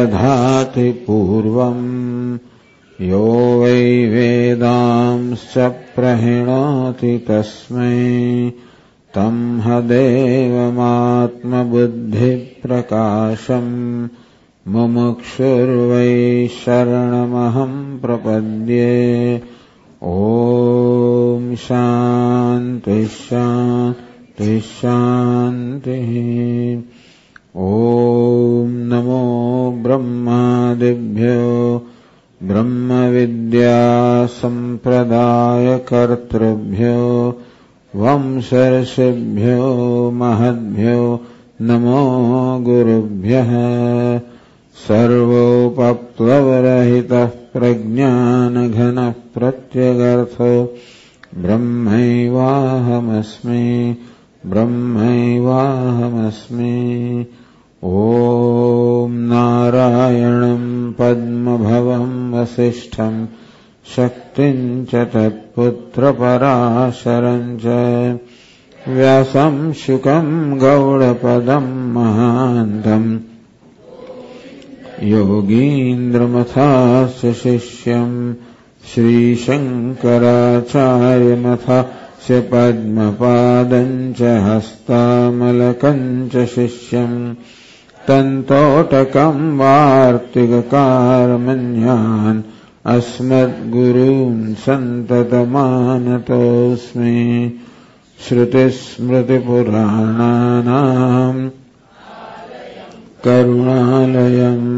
दधाति पूर्वम् यो वै वेदांश्च प्रहिणोति तस्मै तम् देवमात्मबुद्धिप्रकाशम् मुमुक्षुर्वै शरणमहम् प्रपद्ये। ॐ शान्ति शान्ति शान्तिः। ॐ नमो ब्रह्मादिभ्यो ब्रह्मविद्यासम्प्रदायकर्तृभ्यो वंशर्षिभ्यो महद्भ्यो नमो गुरुभ्यः। सर्वोपप्लवरहितः प्रज्ञानघनः प्रत्यगर्थो ब्रह्मैवाहमस्मि ब्रह्मैवाहमस्मि। ॐ नारायणम् पद्मभवम् वसिष्ठम् शक्तिम् च तत्पुत्रपराशरम् च व्यासम् शुकम् गौडपदम् महान्तम् योगीन्द्रमथास्य शिष्यम् श्रीशङ्कराचार्यमथास्य पद्मपादम् च हस्तामलकम् च शिष्यम् तन्तोटकम् वार्तिककारमन्यान् अस्मद्गुरून् सन्ततमानतोऽस्मि। श्रुतिस्मृतिपुराणानाम् करुणालयम्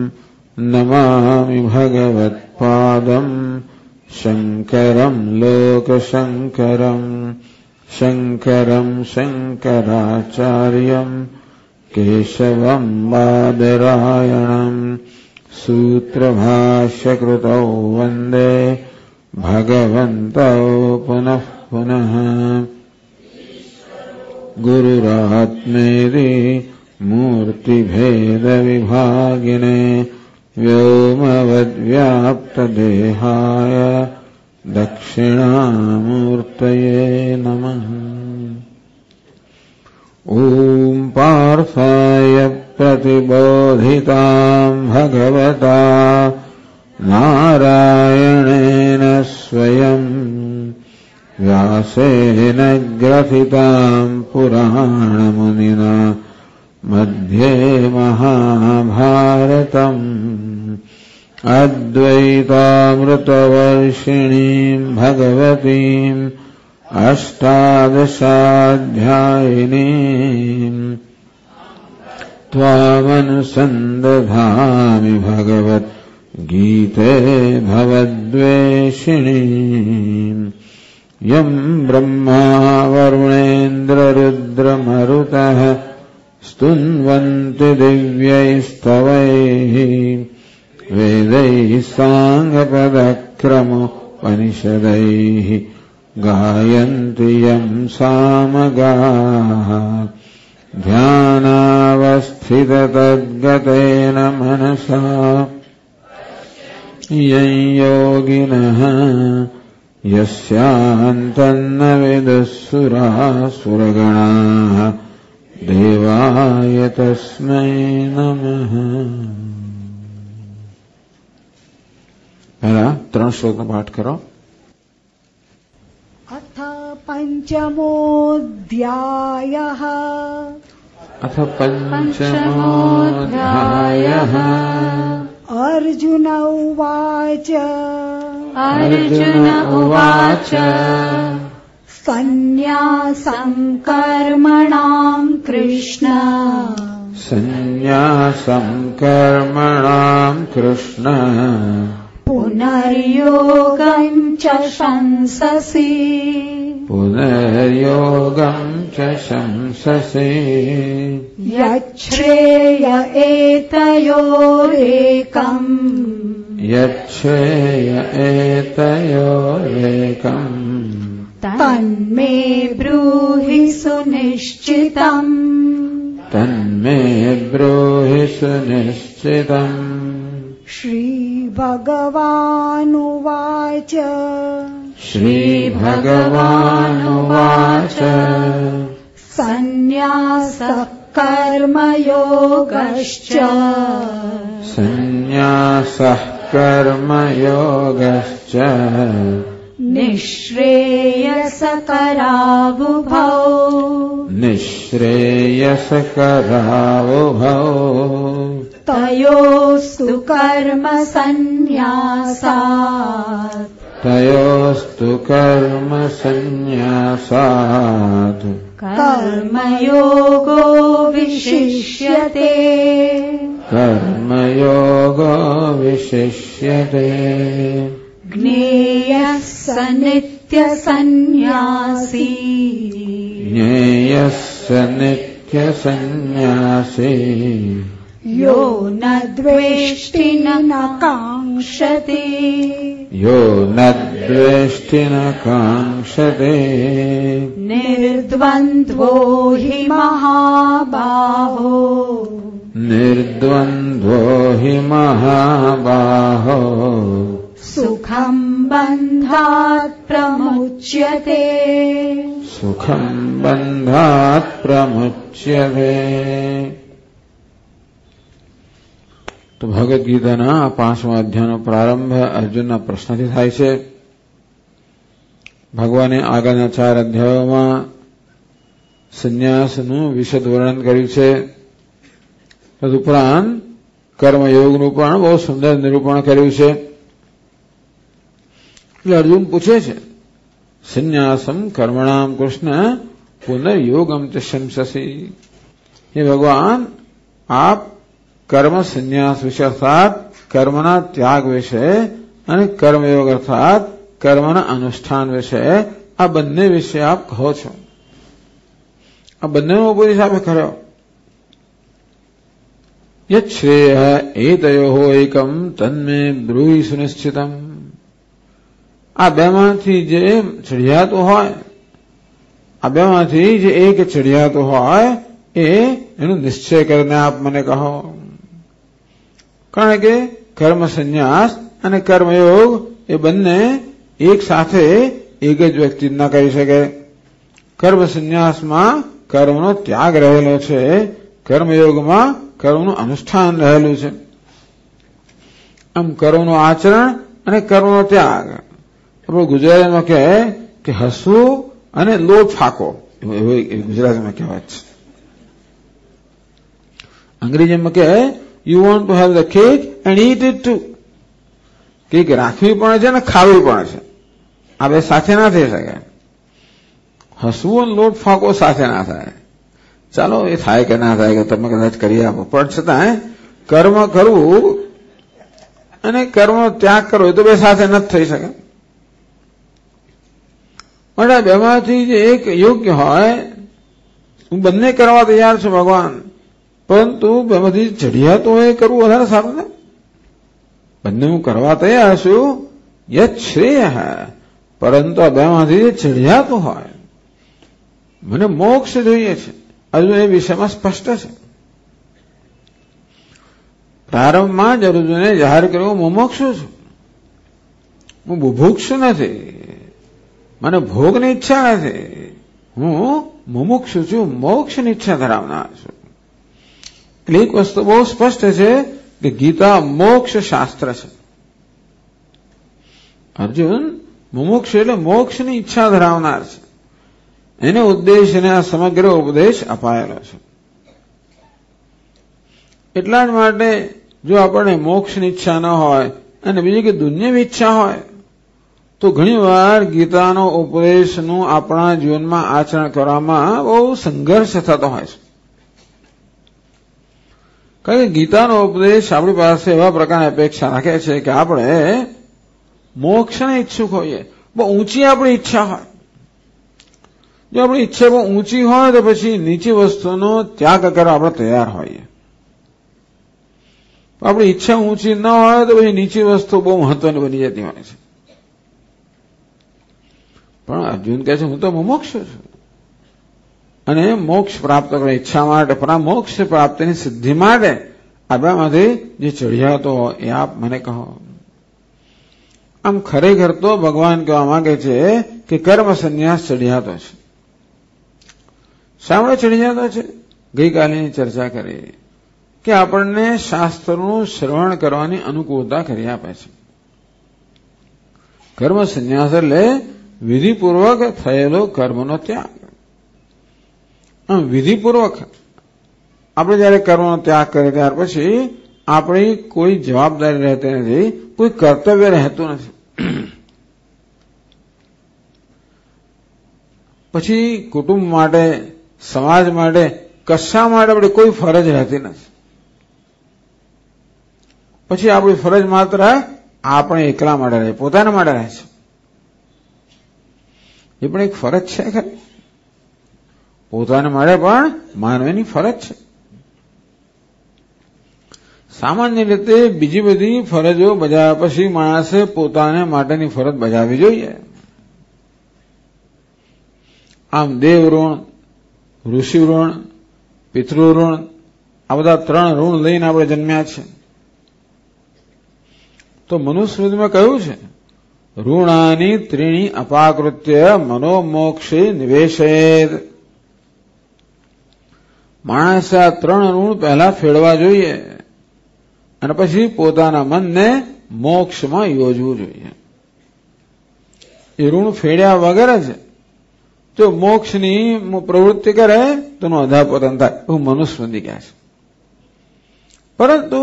नमामि भगवत्पादम् शङ्करम् लोकशङ्करम् शङ्करम् शङ्कराचार्यम् केशवम् बादरायणम् सूत्रभाष्यकृतौ वन्दे भगवन्तौ पुनः पुनः। गुरुरात्मेति मूर्तिभेदविभागिने व्योमवद्व्याप्तदेहाय दक्षिणामूर्तये नमः। ॐ पार्थाय प्रतिबोधिताम् भगवता नारायणेन स्वयम् व्यासेन ग्रथिताम् पुराणमुनिना मध्ये महाभारतम् अद्वैतामृतवर्षिणीम् भगवतीम् अष्टादशाध्यायिनीम् त्वामनुसन्दधामि भगवद्गीते भवद्वेषिणीम्। यम् ब्रह्मा वरुणेन्द्ररुद्रमरुतः स्तुन्वन्ति दिव्यैस्तवैः वेदैः साङ्गपदक्रमोपनिषदैः गायन्ति यम् सामगाः। ध्यानावस्थिततद्गतेन मनसा यं योगिनः यस्यान्तन्न विदुःसुरासुरगणाः देवाय तस्मै नमः। पहला 3 श्लोक पाठ करो। अथ पंचमोऽध्यायः। अथ पंचमोऽध्यायः। अर्जुन उवाच। अर्जुन उवाच। सन्न्यासं कर्मणां कृष्ण। सन्न्यासं कर्मणां कृष्ण। पुनर्योगं च शंससि। पुनर्योगं च शंससि। यच्छ्रेय एतयोरेकम्। यच्छ्रेय एतयोरेकम्। तन्मे ब्रूहि सुनिश्चितम्। तन्मे ब्रूहि सुनिश्चितम्। श्रीभगवानुवाच। श्रीभगवानुवाच। सन्न्यासः कर्मयोगश्च। सन्न्यासः સંન્યાસઃ કર્મયોગશ્ચ નિશ્રેયસકરાવુભૌ નિશ્રેયસકરાવુભૌ તયોસ્તુ કર્મ સંન્યાસાત તયોસ્તુ કર્મ સંન્યાસાત કર્મયોગો વિશિષ્યતે કર્મયોગો વિશિષ્યતે જ્ઞેયઃ સ નિત્યસન્ન્યાસી જ્ઞેયઃ સ નિત્યસન્ન્યાસી યો ન દ્વેષ્ટિ ન કાંક્ષતે યો ન દ્વેષ્ટિ ન કાંક્ષતે નિર્દ્વંદ્વો હિ મહાબાહો નિર્દ્વંદ્વો હિ મહાબાહો સુખં બંધાત પ્રમુચ્યતે સુખં બંધાત પ્રમુચ્યતે. તો ભગવદ્ ગીતાના 5મા અધ્યાયનો પ્રારંભ અર્જુનના પ્રશ્નથી થાય છે. ભગવાને આગળના 4 અધ્યાયોમાં સંન્યાસનું વિશદ વર્ણન કર્યું છે. તદુપરાંત કર્મયોગનું પણ બહુ સુંદર નિરૂપણ કર્યું છે. એટલે અર્જુન પૂછે છે, સંન્યાસમ કર્મણામ કૃષ્ણ પુનર્યોગમ ચ શંસસી. હે ભગવાન, આપ કર્મ સંન્યાસ વિશે અર્થાત કર્મના ત્યાગ વિશે અને કર્મયોગ અર્થાત કર્મના અનુષ્ઠાન વિશે આ બંને વિશે આપ કહો છો. આ બંનેનો ઉપદેશ આપે કર્યો. યત શ્રેય એતયોઃ એકમ તન્મે બ્રૂહિ સુનિશ્ચિતમ. આ બેમાંથી જે ચડિયાતો હોય, આ બેમાંથી જે એક ચડિયાતો હોય એનો નિશ્ચય કરીને આપ મને કહો. કારણ કે કર્મ સંન્યાસ અને કર્મયોગ એ બંને એક સાથે એક જ વ્યક્તિ ન કરી શકે. કર્મ સંન્યાસમાં કર્મનો ત્યાગ રહેલો છે, કર્મયોગમાં કર્મનું અનુષ્ઠાન રહેલું છે. આમ કર્મનું આચરણ અને કર્મનો ત્યાગ આપણે ગુજરાતીમાં કહે કે હસવું અને લોટ ફાંકો, એવું ગુજરાતીમાં કહેવાય છે. અંગ્રેજીમાં કહે you want to have the cake and eat it too. Cake રાખવી પણ છે અને ખાવી પણ છે. આ બે સાથે ના થઈ શકે. હસવું અને લોટ ફાંકો સાથે ના થાય. ચાલો એ થાય કે ના થાય કે તમે કદાચ કરી આપો, પણ છતાં કર્મ કરવું અને કર્મનો ત્યાગ કરવો એ તો બે સાથે નથી થઈ શકે. માટે બેમાંથી જે એક યોગ્ય હોય, હું બંને કરવા તૈયાર છું ભગવાન, પરંતુ બેમાંથી ચડિયાતો હોય એ કરવું વધારે સારું ને. બંને હું કરવા તૈયાર છું, યત શ્રેય, પરંતુ આ બેમાંથી જે ચડિયાતો હોય, મને મોક્ષ જોઈએ છે, હજુ એ વિષયમાં સ્પષ્ટ છે. પ્રારંભમાં જ અર્જુને જાહેર કર્યું, મુમુક્ષુ છું, હું બુભુક્ષુ નથી, મને ભોગની ઈચ્છા નથી, હું મુમુક્ષુ છું, મોક્ષની ઈચ્છા ધરાવનાર છું. એટલે એક વસ્તુ બહુ સ્પષ્ટ છે કે ગીતા મોક્ષ શાસ્ત્ર છે. અર્જુન મુમુક્ષ એટલે મોક્ષની ઈચ્છા ધરાવનાર છે. એને ઉદ્દેશને આ સમગ્ર ઉપદેશ અપાયેલો છે. એટલા જ માટે જો આપણને મોક્ષની ઈચ્છા ન હોય અને બીજી કે દુનિયાવી ઈચ્છા હોય તો ઘણી વાર ગીતાનો ઉપદેશનું આપણા જીવનમાં આચરણ કરવામાં બહુ સંઘર્ષ થતો હોય છે. કારણ કે ગીતાનો ઉપદેશ આપણી પાસે એવા પ્રકારની અપેક્ષા રાખે છે કે આપણે મોક્ષને ઈચ્છુક હોઈએ, બહુ ઊંચી આપણી ઈચ્છા હોય. જો આપણી ઈચ્છા બહુ ઊંચી હોય તો પછી નીચી વસ્તુનો ત્યાગ કરવા આપણે તૈયાર હોઈએ. આપણી ઈચ્છા ઊંચી ન હોય તો પછી નીચી વસ્તુ બહુ મહત્વની બની જતી હોય છે. પણ અર્જુન કહે છે, હું તો મુમુક્ષ છું અને મોક્ષ પ્રાપ્ત કરવા ઈચ્છા માટે, પણ આ મોક્ષ પ્રાપ્તિની સિદ્ધિ માટે આ બેમાંથી જે ચડિયાતો હોય એ આપ મને કહો. આમ ખરેખર તો ભગવાન કહેવા માંગે છે કે કર્મ સંન્યાસ ચડિયાતો છે. શા માટે ચડિયાતો છે? ગઈકાલેની ચર્ચા કરી કે આપણને શાસ્ત્રનું શ્રવણ કરવાની અનુકૂળતા કરી આપે છે. કર્મ સંન્યાસ એટલે વિધિપૂર્વક થયેલો કર્મનો ત્યાગ. વિધિપૂર્વક આપણે જયારે કર્મનો ત્યાગ કરીએ ત્યાર પછી આપણી કોઈ જવાબદારી રહેતી નથી, કોઈ કર્તવ્ય રહેતું નથી. પછી કુટુંબ માટે, સમાજ માટે, કશા માટે આપણી કોઈ ફરજ રહેતી નથી. પછી આપણી ફરજ માત્ર આપણે એકલા માટે રહે, પોતાના માટે રહે છે. એ પણ એક ફરજ છે ખરી, પોતાના માટે પણ માનવીની ફરજ છે. સામાન્ય રીતે બીજી બધી ફરજો બજાવ્યા પછી માણસે પોતાને માટેની ફરજ બજાવવી જોઈએ. આમ દેવ ઋણ, ઋષિ ઋણ, પિતૃ ઋણ, આ બધા 3 ઋણ લઈને આપણે જન્મ્યા છે. તો મનુસ્મૃતિમાં કહ્યું છે, ઋણાની ત્રીણી અપાકૃત્ય મનોમોક્ષે નિવેશેદ. માણસે આ 3 ઋણ પહેલા ફેરવા જોઈએ અને પછી પોતાના મનને મોક્ષમાં યોજવું જોઈએ. એ ઋણ ફેડ્યા વગર જ જો મોક્ષની પ્રવૃત્તિ કરે તો એનું અધઃપતન થાય, એવું મનુસ્મૃતિ કહે છે. પરંતુ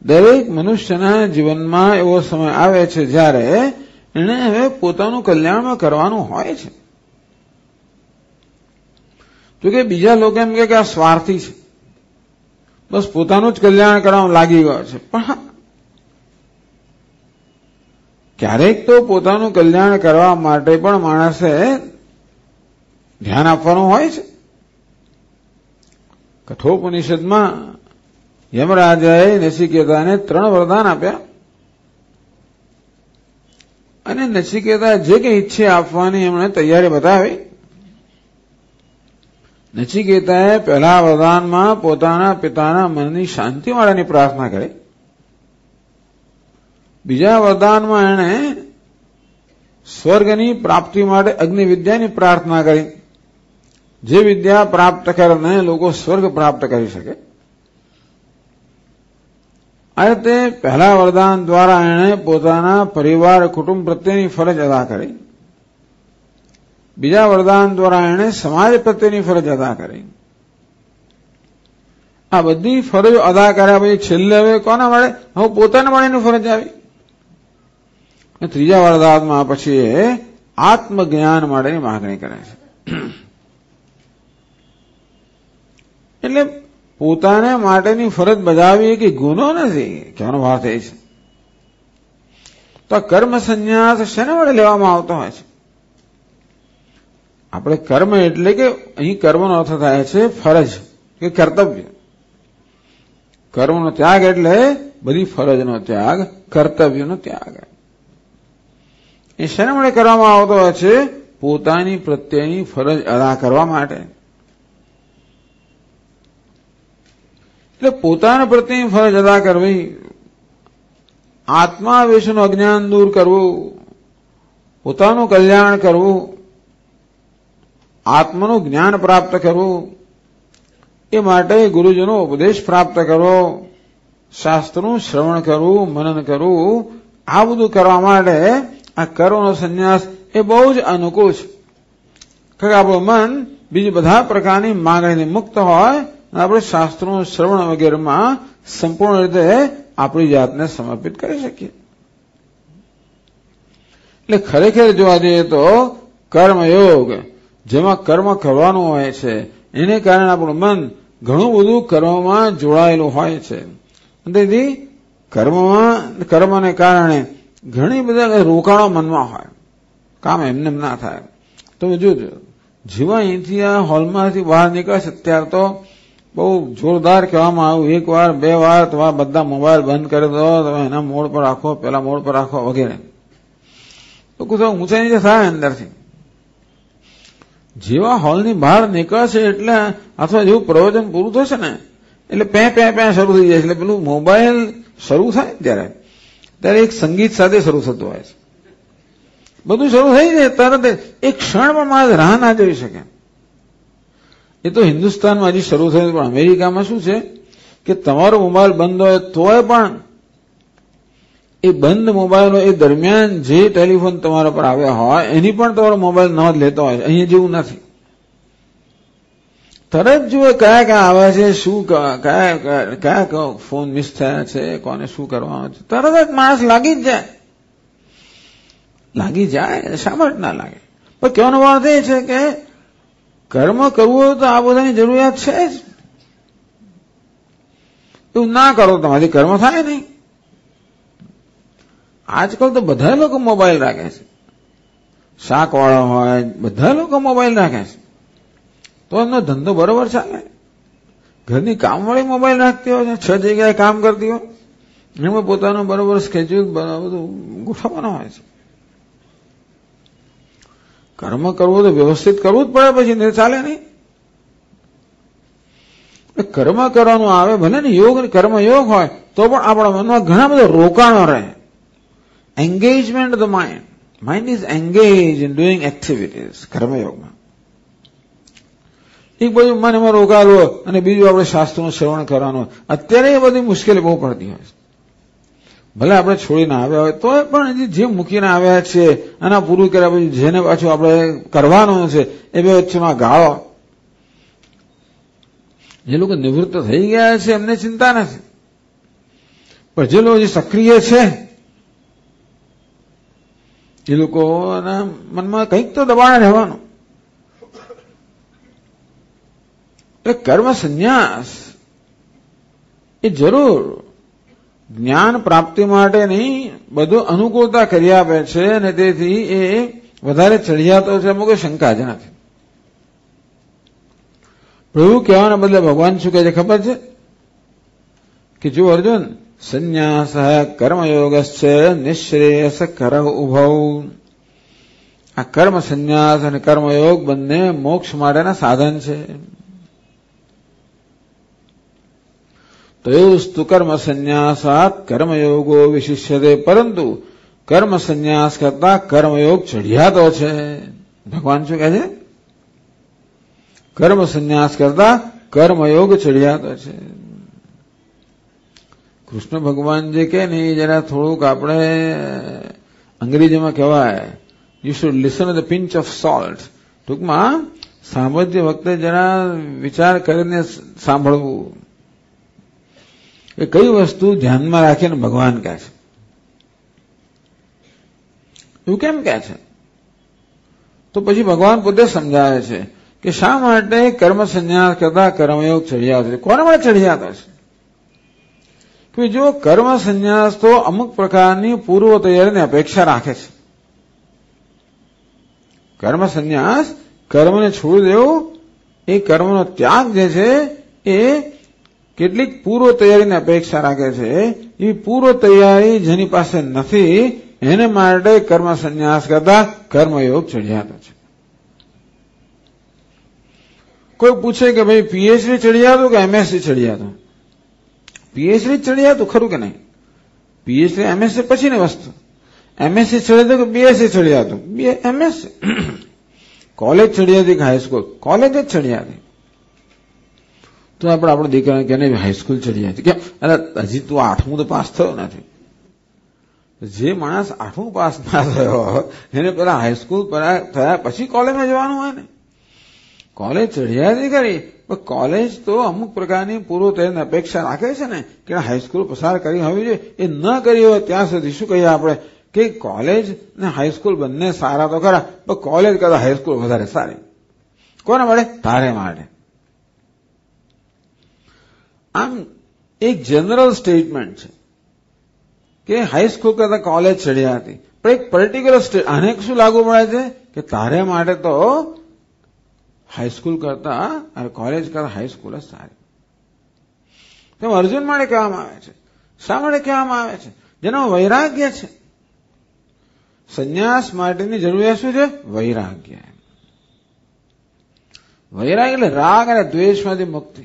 દરેક મનુષ્યના જીવનમાં એવો સમય આવે છે જ્યારે એને હવે પોતાનું કલ્યાણ કરવાનું હોય છે. જોકે બીજા લોકો એમ કે આ સ્વાર્થી છે, બસ પોતાનું જ કલ્યાણ કરવાનું લાગી ગયો છે. પણ ક્યારેક તો પોતાનું કલ્યાણ કરવા માટે પણ માણસે ધ્યાન આપવાનું હોય છે. કઠોપનિષદમાં યમરાજાએ નચિકેતાને 3 વરદાન આપ્યા અને નચિકેતા જે કંઈ ઈચ્છે આપવાની એમણે તૈયારી બતાવી. નચિકેતાએ પહેલા વરદાનમાં પોતાના પિતાના મનની શાંતિ માટેની પ્રાર્થના કરી. બીજા વરદાનમાં એણે સ્વર્ગની પ્રાપ્તિ માટે અગ્નિ વિદ્યાની પ્રાર્થના કરી, જે વિદ્યા પ્રાપ્ત કરીને લોકો સ્વર્ગ પ્રાપ્ત કરી શકે. આ રીતે પહેલા વરદાન દ્વારા એણે પોતાના પરિવાર કુટુંબ પ્રત્યેની ફરજ અદા કરી. બીજા વરદાન દ્વારા એણે સમાજ પ્રત્યેની ફરજ અદા કરી. આ બધી ફરજો અદા કર્યા પછી છેલ્લે હવે કોના મળે? હવે પોતાના માટેની ફરજ આવી. ત્રીજા વરદાનમાં પછી એ આત્મજ્ઞાન માટેની માંગણી કરે છે. એટલે પોતાને માટેની ફરજ બજાવવી કે ગુનો નથી, કહેવાનો ભાવ એ છે. તો કર્મ સંન્યાસ શેના વડે લેવામાં આવતો હોય છે? આપણે કર્મ એટલે કે અહીં કર્મનો અર્થ થાય છે ફરજ કે કર્તવ્ય. કર્મનો ત્યાગ એટલે બધી ફરજનો ત્યાગ, કર્તવ્યનો ત્યાગ. એ શેના વડે કરવામાં આવતો હોય છે? પોતાની પ્રત્યેની ફરજ અદા કરવા માટે. એટલે પોતાના પ્રત્યેની ફરજ અદા કરવી, આત્માવેશનું અજ્ઞાન દૂર કરવું, પોતાનું કલ્યાણ કરવું, આત્માનું જ્ઞાન પ્રાપ્ત કરવું, એ માટે ગુરુજીનો ઉપદેશ પ્રાપ્ત કરવો, શાસ્ત્રનું શ્રવણ કરવું, મનન કરવું, આ બધું કરવા માટે આ કર્મનો સંન્યાસ એ બહુ જ અનુકૂળ છે. કારણ કે આપણું મન બીજી બધા પ્રકારની માંગણીથી મુક્ત હોય અને આપણે શાસ્ત્રોનું શ્રવણ વગેરેમાં સંપૂર્ણ રીતે આપણી જાતને સમર્પિત કરી શકીએ. એટલે ખરેખર જોવા જઈએ તો કર્મયોગ, જેમાં કર્મ કરવાનું હોય છે, એને કારણે આપણું મન ઘણું બધું કર્મમાં જોડાયેલું હોય છે. તેથી કર્મને કારણે ઘણી બધા રોકાણો મનમાં હોય, કામ એમને ના થાય. તમે જોજો, જેવા અહીંથી આ હોલમાંથી બહાર નીકળશે ત્યારે તો બહુ જોરદાર કહેવામાં આવ્યું, 1 વાર 2 વાર તમારા બધા મોબાઈલ બંધ કરી દો, તમે એના મોડ પર રાખો, પેલા મોડ પર રાખો વગેરે. તો કુછ ઊંચાઈ નીચે થાય અંદરથી. જેવા હોલની બહાર નીકળશે એટલે અથવા જેવું પ્રવચન પૂરું થશે ને એટલે પે શરૂ થઈ જાય. એટલે પેલું મોબાઈલ શરૂ થાય ત્યારે એક સંગીત સાથે શરૂ થતું હોય છે. બધું શરૂ થઈ જાય તરત એક ક્ષણ પણ માણસ રાહ ના જોઈ શકે. એ તો હિન્દુસ્તાનમાં હજી શરૂ થયું, પણ અમેરિકામાં શું છે કે તમારો મોબાઈલ બંધ હોય તોય પણ એ બંધ મોબાઈલ એ દરમિયાન જે ટેલિફોન તમારા પર આવ્યા હોય એની પણ તમારો મોબાઈલ નોંધ લેતો હોય. અહીંયા જેવું નથી. તરત જુએ કયા કયા આવ્યા છે, શું કયા ફોન મિસ થયા છે, કોને શું કરવાનું છે, તરત જ માણસ લાગી જાય. શા માટે ના લાગે? પણ કહેવાનો અર્થ એ છે કે કર્મ કરવું હોય તો આ બધાની જરૂરિયાત છે જ. એવું ના કરો તમારી કર્મ થાય નહીં. આજકાલ તો બધા લોકો મોબાઈલ રાખે છે. શાકવાળા હોય બધા લોકો મોબાઈલ રાખે છે. તો એમનો ધંધો બરોબર ચાલે. ઘરની કામવાળી મોબાઈલ રાખતી હોય છે, 6 જગ્યાએ કામ કરતી હોય, એમાં પોતાનું બરોબર સ્કેડ્યુલ બધું ગોઠવવાનું હોય છે. કર્મ કરવું તો વ્યવસ્થિત કરવું જ પડે, પછી ને ચાલે નહીં. કર્મ કરવાનું આવે ભલે ને યોગ કર્મ યોગ હોય તો પણ આપણા મનમાં ઘણા બધા રોકાણો રહે. Engagement of the mind is engage in doing activities. કર્મયોગમાં એક બાજુ મન એમાં રોકાયેલું અને બીજું આપણે શાસ્ત્રોનું શ્રવણ કરવાનું. અત્યારે એ બધી મુશ્કેલી બહુ પડતી હોય છે. ભલે આપણે છોડીને આવ્યા હોય તો પણ જે મૂકીને આવ્યા છીએ અને પૂરું કર્યા પછી જેને પાછું આપણે કરવાનું છે એ બે વચ્ચેમાં ગાળો. જે લોકો નિવૃત્ત થઈ ગયા છે એમને ચિંતા નથી, પણ જે લોકો સક્રિય છે એ લોકોના મનમાં કંઈક તો દબાણ રહેવાનું. એટલે કર્મ સંન્યાસ એ જરૂર જ્ઞાન પ્રાપ્તિ માટેની બધું અનુકૂળતા કરી આપે છે અને તેથી એ વધારે ચડિયાતો છે. એમાં કોઈ શંકા જ નથી. પ્રભુ કહેવાના બદલે ભગવાન શું કહે છે ખબર છે? કે જો અર્જુન સંન્યાસ કર્મયોગશ્ચ નિશ્રેયસ કર ઉભૌ. આ કર્મ સંન્યાસ અને કર્મયોગ બંને મોક્ષ માટેના સાધન છે. તયોસ્તુ કર્મ સંન્યાસાત કર્મયોગો વિશિષ્યતે. પરંતુ કર્મ સંન્યાસ કરતા કર્મયોગ ચઢિયાતો છે. ભગવાન શું કહે છે? કર્મ સંન્યાસ કરતા કર્મયોગ ચઢિયાતો છે. કૃષ્ણ ભગવાન જે કે ને એ જરા થોડુંક આપણે અંગ્રેજીમાં કહેવાય you should listen the pinch of salt. ટૂંકમાં સાંભળતી વખતે જરા વિચાર કરીને સાંભળવું એ કઈ વસ્તુ ધ્યાનમાં રાખીને ભગવાન કહે છે. એવું કેમ કહે છે? તો પછી ભગવાન પોતે સમજાવે છે કે શા માટે કર્મ સંન્યાસ કરતા કર્મયોગ ચઢિયાતો છે. કોના માટે ચઢિયાતો છે? કે જો કર્મ સંન્યાસ તો અમુક પ્રકારની પૂર્વ તૈયારીની અપેક્ષા રાખે છે. કર્મ સંન્યાસ કર્મને છોડી દેવું, એ કર્મનો ત્યાગ જે છે એ કેટલીક પૂર્વ તૈયારીની અપેક્ષા રાખે છે. એ પૂર્વ તૈયારી જેની પાસે નથી એને માટે કર્મ સંન્યાસ કરતા કર્મયોગ ચઢિયાતો છે. કોઈ પૂછે કે ભાઈ પીએચડી ચઢિયાતું કે એમએસસી ચઢિયાતું? પીએચડી ચઢિયાતું ખરું કે નહીં? પીએચડી એમએસસી પછીની વસ્તુ. એમએસસી ચઢિયાતું કે બીએસસી ચઢિયાતું? એમએસસી. કોલેજ ચઢિયાતી કે હાઈસ્કૂલ? કોલેજ જ ચઢિયાતી. તો આપણે આપણા દીકરાને કે નહીં હાઈસ્કૂલ ચઢિયાતી. કેમ? અરે હજી તું 8મું તો પાસ થયો નથી. જે માણસ 8મું પાસ ના થયો એને પેલા હાઈસ્કૂલ થયા પછી કોલેજમાં જવાનું હોય ને. કોલેજ ચઢિયાતી કરી પણ કોલેજ તો અમુક પ્રકારની પૂર્વ તૈયારીની અપેક્ષા રાખે છે ને કે હાઈસ્કૂલ પસાર કરી હોવી જોઈએ. એ ન કરી હોય ત્યાં સુધી શું કહીએ આપણે કે કોલેજ ને હાઈસ્કૂલ બંને સારા તો ખરા, પણ કોલેજ કરતા હાઈસ્કૂલ વધારે સારી. કોના માટે? તારે માટે. આમ એક જનરલ સ્ટેટમેન્ટ છે કે હાઈસ્કૂલ કરતા કોલેજ ચઢિયાતી, પણ એક પર્ટિક્યુલર સ્ટેટ આને શું લાગુ પડે છે કે તારે માટે તો હાઈસ્કૂલ કરતા અને કોલેજ કરતા હાઈસ્કૂલ જ સારી. તેમ અર્જુન માટે કહેવામાં આવે છે. શા માટે કહેવામાં આવે છે? જેનો વૈરાગ્ય છે. સંન્યાસ માટેની જરૂરિયાત શું છે? વૈરાગ્ય. વૈરાગ્ય એટલે રાગ અને દ્વેષમાંથી મુક્તિ.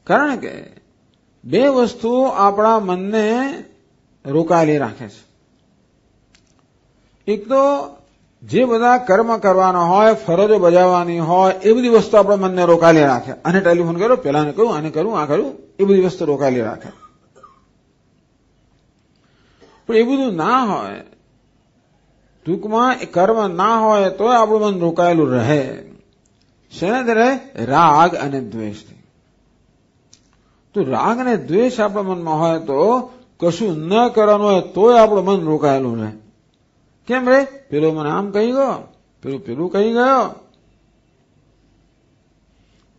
કારણ કે બે વસ્તુઓ આપણા મનને રોકાયેલી રાખે છે. એક તો જે બધા કર્મ કરવાના હોય, ફરજો બજાવવાની હોય, એ બધી વસ્તુ આપણા મનને રોકાયેલી રાખે. આને ટેલિફોન કર્યો, પેલાને કહ્યું, આને કરું, આ કરું, એ બધી વસ્તુ રોકાયેલી રાખે. પણ એ બધું ના હોય, ટૂંકમાં એ કર્મ ના હોય તો આપણું મન રોકાયેલું રહે. શેનાથી રહે? રાગ અને દ્વેષથી. તો રાગ અને દ્વેષ આપણા મનમાં હોય તો કશું ન કરવાનું હોય તોય આપણું મન રોકાયેલું રહે. કેમ રે? પેલો મને આમ કહી ગયો, પેલું કહી ગયો.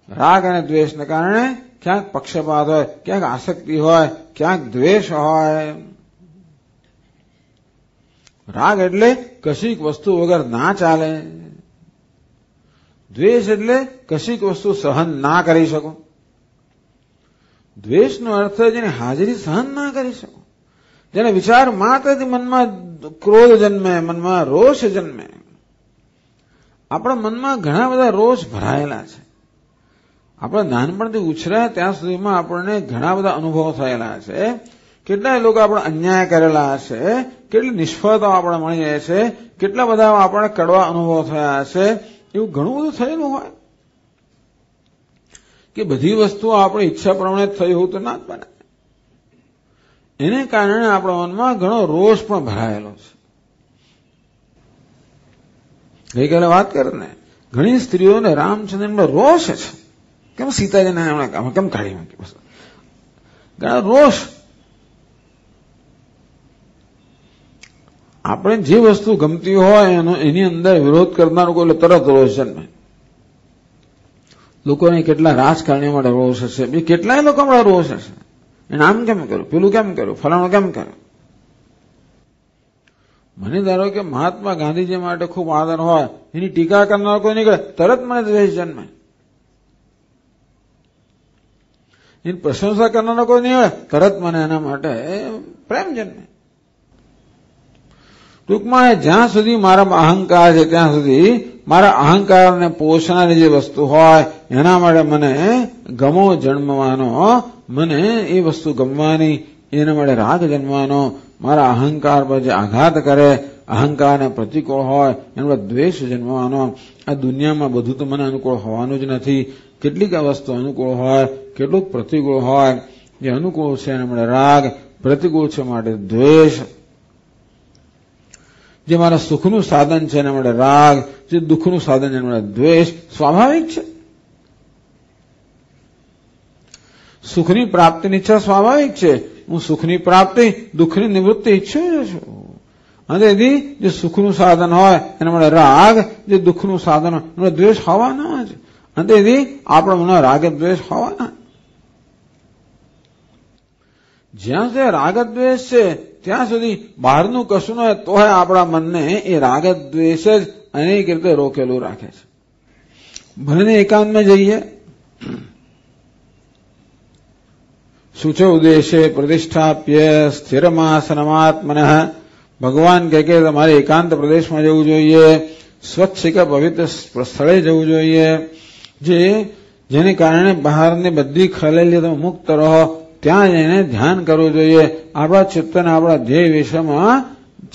રાગ અને દ્વેષને કારણે ક્યાંક પક્ષપાત હોય, ક્યાંક આસક્તિ હોય, ક્યાંક દ્વેષ હોય. રાગ એટલે કશીક વસ્તુ વગર ના ચાલે. દ્વેષ એટલે કશીક વસ્તુ સહન ના કરી શકો. દ્વેષનો અર્થ જેની હાજરી સહન ના કરી શકો, જેને વિચાર માત્રથી મનમાં ક્રોધ જન્મે, મનમાં રોષ જન્મે. આપણા મનમાં ઘણા બધા રોષ ભરાયેલા છે. આપણે નાનપણથી ઉછર્યા ત્યાં સુધીમાં આપણને ઘણા બધા અનુભવો થયેલા છે. કેટલાય લોકો આપણે અન્યાય કરેલા હશે, કેટલી નિષ્ફળતાઓ આપણે મળી જાય છે, કેટલા બધા આપણે કડવા અનુભવો થયા હશે. એવું ઘણું બધું થયેલું હોય કે બધી વસ્તુઓ આપણી ઈચ્છા પ્રમાણે થઈ હોવું તો ના જ બને. એને કારણે આપણા મનમાં ઘણો રોષ પણ ભરાયેલો છે. ગઈકાલે વાત કરે ને, ઘણી સ્ત્રીઓને રામચંદ્રમાં રોષ છે. કેમ સીતાજીને એમણે કેમ કાઢી મૂકી? બસ ઘણા રોષ. આપણે જે વસ્તુ ગમતી હોય એની અંદર વિરોધ કરનાર કોઈ તરત રોષ જન્મે. લોકોને કેટલા રાજકારણીઓ માટે રોષ હશે, કેટલાય લોકો માટે રોષ હશે. એને આમ કેમ કર્યું, પેલું કેમ કર્યું, ફલાણું કેમ કર્યું. મને ધારો કે મહાત્મા ગાંધીજી માટે ખૂબ આદર હોય, એની ટીકા કરનાર કોઈ નીકળે, તરત મને દ્વેષ જન્મે. એની પ્રશંસા કરનાર કોઈ નીકળે, તરત મને એના માટે પ્રેમ જન્મે. ટૂંકમાં જ્યાં સુધી મારા અહંકાર છે ત્યાં સુધી મારા અહંકારને પોષનારી જે વસ્તુ હોય એના માટે મને ગમો જન્મવાનો, મને એ વસ્તુ ગમવાની, એના માટે રાગ જન્મવાનો, મારા અહંકાર પર જે આઘાત કરે, અહંકારને પ્રતિકૂળ હોય એના માટે દ્વેષ જન્મવાનો. આ દુનિયામાં બધું તો મને અનુકૂળ હોવાનું જ નથી. કેટલીક આ વસ્તુ અનુકૂળ હોય, કેટલુંક પ્રતિકૂળ હોય. જે અનુકૂળ છે એના માટે રાગ, પ્રતિકૂળ છે માટે દ્વેષ. જે મારા સુખનું સાધન છે એના માટે રાગ, જે દુઃખનું સાધન છે એના માટે દ્વેષ. સ્વાભાવિક છે. સુખની પ્રાપ્તિની ઈચ્છા સ્વાભાવિક છે. હું સુખની પ્રાપ્તિ, દુઃખની નિવૃત્તિ ઈચ્છું છું. અને તેથી જે સુખનું સાધન હોય એના માટે રાગ, જે દુઃખનું સાધન હોય એના દ્વેષ હોવાના જ. અને તેથી આપણા મનમાં રાગ દ્વેષ હોવાના. જ્યાં સુધી રાગ દ્વેષ છે ત્યાં સુધી બહારનું કશું ન હોય તો આપણા મનને એ રાગ દ્વેષ જ અનેક રીતે રોકેલું રાખે છે. ભલે એકાંતમાં જઈએ, શુચો ઉદ્દેશે પ્રતિષ્ઠાપ્ય સ્થિરમાસનમાત્મન. ભગવાન કહે કે તમારે એકાંત પ્રદેશમાં જવું જોઈએ, સ્વચ્છ કે પવિત્ર સ્થળે જવું જોઈએ, જેને કારણે બહારની બધી ખલેલી તમે મુક્ત રહો. ત્યાં જઈને ધ્યાન કરવું જોઈએ. આપણા ચિત્તને આપણા ધ્યેય વિષયમાં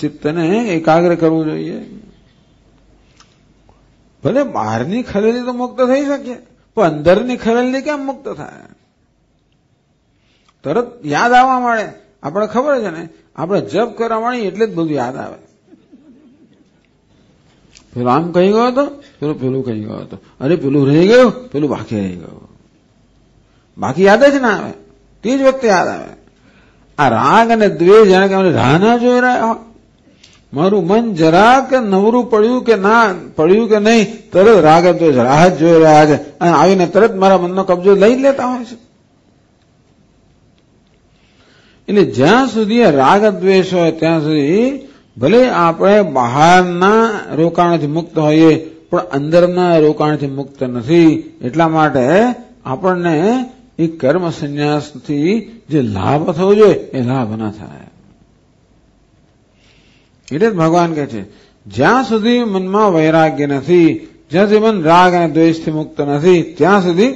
ચિત્તને એકાગ્ર કરવું જોઈએ. ભલે બહારની ખલેલી તો મુક્ત થઈ શકે, પણ અંદરની ખલેલી કેમ મુક્ત થાય? તરત યાદ આવવા મળે. આપણે ખબર છે ને, આપણે જપ કરવા માંડીએ એટલે જ બધું યાદ આવે. પેલો આમ કહી ગયો હતો, પેલું કહી ગયો હતો, અરે પેલું રહી ગયું, પેલું બાકી રહી ગયું. બાકી યાદ જ ના આવે, તે જ વખતે યાદ આવે. આ રાગ અને દ્વેષ જાણે કે રાહ ના જોઈ રહ્યા હોય. મારું મન જરાક નવરું પડ્યું કે નહીં, તરત રાગ દ્વેષ રાહ જ જોઈ રહ્યા છે અને આવીને તરત મારા મનનો કબજો લઈ લેતા હોય છે. એટલે જ્યાં સુધી રાગ દ્વેષ હોય ત્યાં સુધી ભલે આપણે બહારના રોકાણથી મુક્ત હોઈએ પણ અંદરના રોકાણથી મુક્ત નથી. એટલા માટે આપણને એ કર્મ સંન્યાસથી જે લાભ થવો જોઈએ એ લાભ ના થાય. એટલે જ ભગવાન કહે છે જ્યાં સુધી મનમાં વૈરાગ્ય નથી, જ્યાં સુધી મન રાગ અને દ્વેષથી મુક્ત નથી ત્યાં સુધી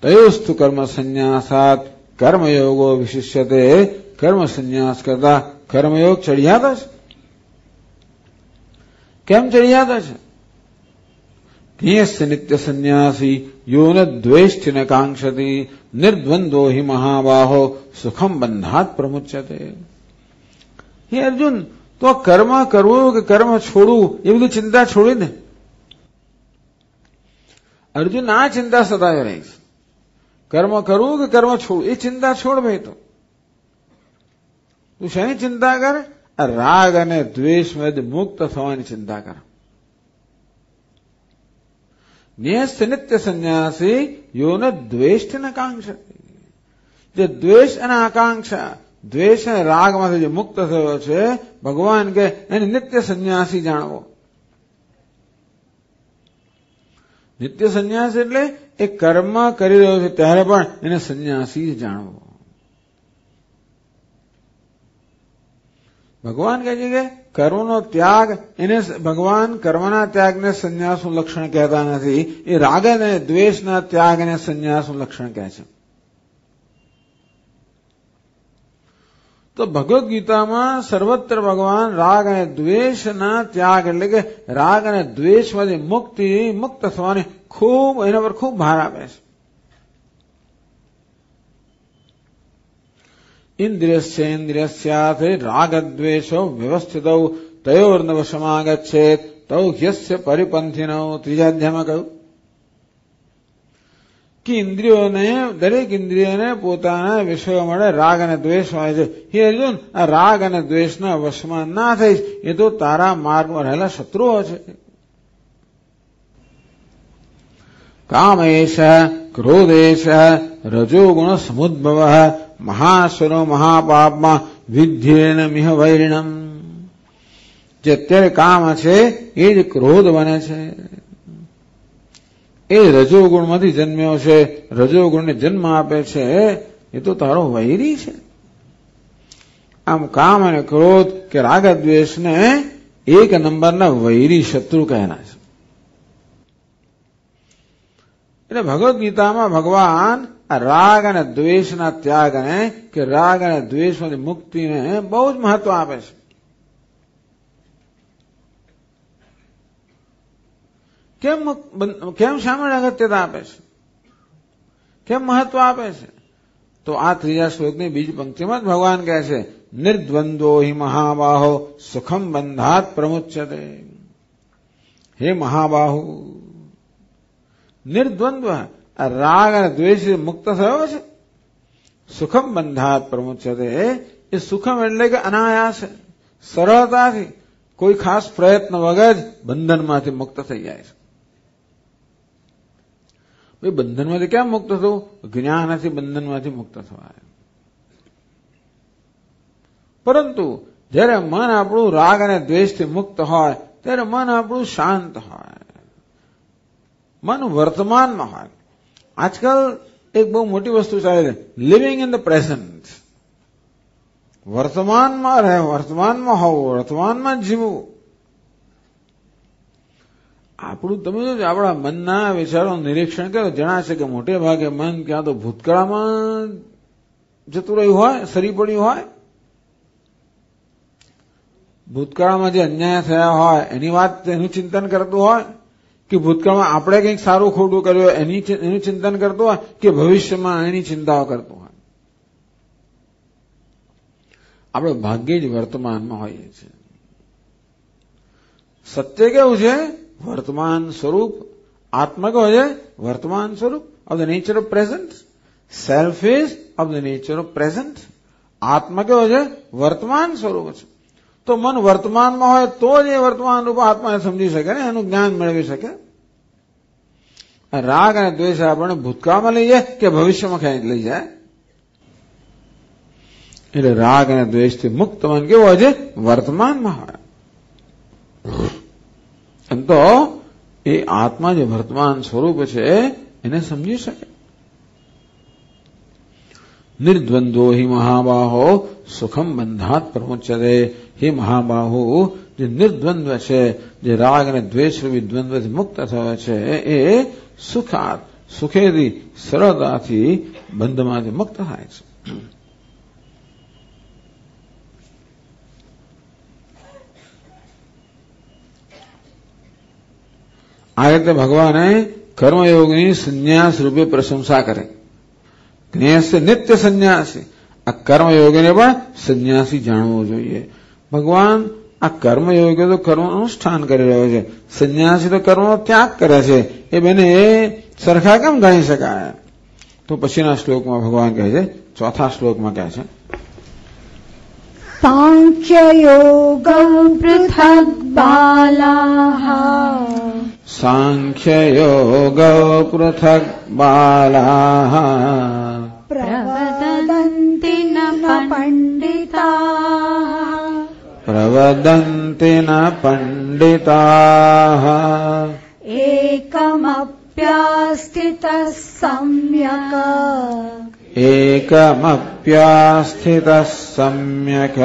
તયોસ્તુ કર્મ સંન્યાસાત કર્મયોગો વિશિષ્યતે. કર્મ સંન્યાસ કરતા કર્મયોગ ચડિયાતો છે. કેમ ચડિયાતા છે? જ્ઞેયસ્ય નિત્ય સંન્યાસી યો ન દ્વેષ્ટિ ન કાંક્ષતી નિર્દ્વંદ્વો હિ મહાબાહો સુખમ બંધાત પ્રમુચ્યતે. હે અર્જુન, તો કર્મ કરવું કે કર્મ છોડવું એ બધી ચિંતા છોડી દે. અર્જુન આ ચિંતા સદાય રહી છે. કર્મ કરવું કે કર્મ છોડવું એ ચિંતા છોડ ભાઈ. તો તું શેની ચિંતા કર? આ રાગ અને દ્વેષમાંથી મુક્ત થવાની ચિંતા કર. જ્ઞેયસ્ય નિત્ય સંન્યાસી યો ન દ્વેષ્ટિ ન કાંક્ષતી. જે દ્વેષ અને આકાંક્ષા, દ્વેષ અને રાગમાંથી જે મુક્ત થયો છે, ભગવાન કે એને નિત્ય સંન્યાસી જાણવો. નિત્ય સંન્યાસી એટલે એ કર્મ કરી રહ્યો છે ત્યારે પણ એને સંન્યાસી જાણવો. ભગવાન કહે છે કે કર્મનો ત્યાગ, એને ભગવાન કર્મના ત્યાગને સંન્યાસનું લક્ષણ કહેતા નથી. એ રાગ અને દ્વેષના ત્યાગને સંન્યાસનું લક્ષણ કહે છે. તો ભગવદ્ ગીતામાં સર્વત્ર ભગવાન રાગ અને દ્વેષના ત્યાગ એટલે કે રાગ અને દ્વેષમાંથી મુક્ત થવાની એના પર ખૂબ ભાર આપે છે. ઇન્દ્રિયસ્યેન્દ્રિયસ્યાથે રાગદ્વેષો વ્યવસ્થિતૌ તયોર્નવ સમાગચ્છેત તૌ હ્યસ્ય પરિપંથિનૌ. ત્રીજા અધ્યાયમાં કહ્યું કે દરેક ઇન્દ્રિયોને પોતાના વિષયો મળે રાગ અને દ્વેષ હોય છે. હે અર્જુન, આ રાગ અને દ્વેષના વશમાં ના થઈશ, એ તો તારા માર્ગમાં રહેલા શત્રુઓ છે. કામેશ ક્રોધેશ રજોગુણ સમુદ્ભવ મહાસુરો મહાપાપમાં વિધ્યેન મિહ વૈરિણમ. જે અત્યારે કામ છે એ જ ક્રોધ બને છે. એ રજોગુણમાંથી જન્મ્યો છે, રજોગુણને જન્મ આપે છે, એ તો તારો વૈરી છે. આમ કામ અને ક્રોધ કે રાગ દ્વેષને એક નંબરના વૈરી શત્રુ કહેના છે. એટલે ભગવદ્ ગીતામાં ભગવાન આ રાગ અને દ્વેષના ત્યાગને કે રાગ અને દ્વેષમાંથી મુક્તિને બહુ જ મહત્વ આપે છે. કેમ શા માટે અગત્યતા આપે છે? કેમ મહત્વ આપે છે? તો આ ત્રીજા શ્લોકની બીજી પંક્તિમાં જ ભગવાન કહે છે, નિર્દ્વંદ્વો હિ મહાબાહો સુખમ બંધાત પ્રમુચ્યતે. હે મહાબાહુ, નિર્દ્વંદ્વ આ રાગ અને દ્વેષ મુક્ત થયો છે, સુખમ બંધાત પ્રમુચ્યતે. એ સુખમ એટલે કે અનાયાસ, સરળતાથી, કોઈ ખાસ પ્રયત્ન વગર બંધનમાંથી મુક્ત થઈ જાય છે. ભાઈ, બંધનમાંથી કેમ મુક્ત થવું? જ્ઞાનથી બંધનમાંથી મુક્ત થવાય. પરંતુ જ્યારે મન આપણું રાગ અને દ્વેષથી મુક્ત હોય ત્યારે મન આપણું શાંત હોય, મન વર્તમાનમાં હોય. આજકાલ એક બહુ મોટી વસ્તુ ચાલે છે, લિવિંગ ઇન ધ પ્રેઝન્ટ. વર્તમાનમાં રહેવું, વર્તમાનમાં હોવું, વર્તમાનમાં જીવવું. આપણું તમે જો આપણા મનના વિચારોનું નિરીક્ષણ કરો, જણાશે કે મોટે ભાગે મન ક્યાં તો ભૂતકાળમાં જતું રહ્યું હોય, સરી પડ્યું હોય. ભૂતકાળમાં જે અન્યાય થયા હોય એની વાત, એનું ચિંતન કરતું હોય, કે ભૂતકાળમાં આપણે કંઈક સારું ખોટું કર્યું એનું ચિંતન કરતું હોય, કે ભવિષ્યમાં એની ચિંતાઓ કરતું હોય. આપણે ભાગ્યે જ વર્તમાનમાં હોઈએ છીએ. સત્ય કેવું છે? વર્તમાન સ્વરૂપ. આત્મા કહો છે વર્તમાન સ્વરૂપ of the nature of present. Self ease of the nature of present. આત્મા કેવો છે? વર્તમાન સ્વરૂપ છે. તો મન વર્તમાનમાં હોય તો જ એ વર્તમાન રૂપ આત્માને સમજી શકે ને એનું જ્ઞાન મેળવી શકે. રાગ અને દ્વેષ આપણને ભૂતકાળમાં લઈ જાય કે ભવિષ્યમાં ક્યાંય લઈ જાય. એટલે રાગ અને દ્વેષથી મુક્ત મન કેવું હોય છે? વર્તમાનમાં હોય. એમ તો એ આત્મા જે વર્તમાન સ્વરૂપ છે એને સમજી શકે. નિર્દ્વંદ્વો હિ મહાબાહો સુખમ બંધાત પ્રમુચ્યતે. હે મહાબાહુ, જે નિર્દ્વંદ્વ છે, જે રાગ અને દ્વેષ રૂપી દ્વંદ્વથી મુક્ત થયો છે, એ સુખેથી સરળતાથી બંધમાંથી મુક્ત થાય છે. આ રીતે ભગવાને કર્મયોગની સંન્યાસ રૂપે પ્રશંસા કરે. જ્ઞેયસ્ય નિત્ય સંન્યાસી, આ કર્મયોગીને પણ સંન્યાસી જાણવો જોઈએ. ભગવાન આ કર્મયોગી તો કર્મનું અનુષ્ઠાન કરી રહ્યો છે, સંન્યાસી તો કર્મનો ત્યાગ કરે છે. એ બેને એ સરખા કેમ ગણી શકાય? તો પછીના શ્લોકમાં ભગવાન કહે છે, ચોથા શ્લોકમાં કહે છે, સાંખ્યયોગ પૃથક બાલાઃ સાંખ્યયોગ પૃથક બાલાઃ પ્રવદન્તિ ન પંડિતાઃ પ્રવદન્તિ ન પંડિતાઃ એકમપ્યાસ્થિતઃ સમ્યક એકમપ્યાસ્થિતઃ સમ્યક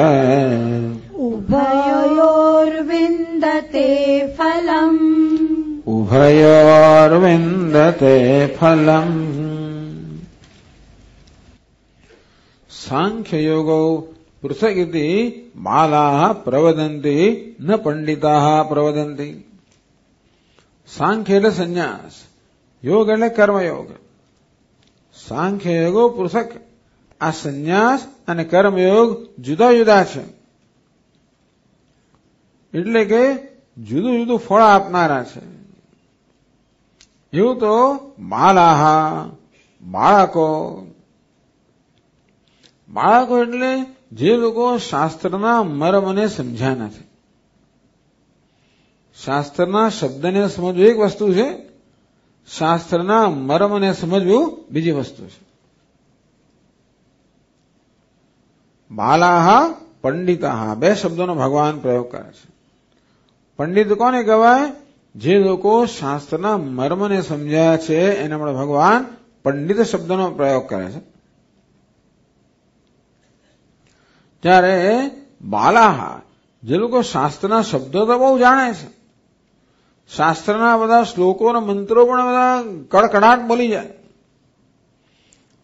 ઉભયોર્વિંદતે ફલમ ઉભયોર્વિંદતે ફલમ. સાંખ્યયોગો પૃથક ઇતિ બાલાઃ પ્રવદન્તિ ન પંડિતાઃ પ્રવદન્તિ. સાંખ્ય એટલે સંન્યાસ, યોગ એટલે કર્મયોગ. સાંખ્યયોગો પૃથક, આ સંન્યાસ અને કર્મયોગ જુદા જુદા છે, એટલે કે જુદું જુદું ફળ આપનારા છે. એવું તો બાલાહ, બાળકો. બાળકો એટલે જે લોકો શાસ્ત્રના મર્મને સમજ્યા નથી. શાસ્ત્રના શબ્દને સમજવું એક વસ્તુ છે, શાસ્ત્રના મર્મને સમજવું બીજી વસ્તુ છે. બાલાહ પંડિતાહ, બે શબ્દોનો ભગવાન પ્રયોગ કરે છે. પંડિત કોને કહેવાય? જે લોકો શાસ્ત્રના મર્મને સમજ્યા છે એના માટે ભગવાન પંડિત શબ્દનો પ્રયોગ કરે છે. ત્યારે બાલાહ, જે લોકો શાસ્ત્રના શબ્દો તો બહુ જાણે છે, શાસ્ત્રના બધા શ્લોકો અને મંત્રો પણ બધા કડકડાટ બોલી જાય,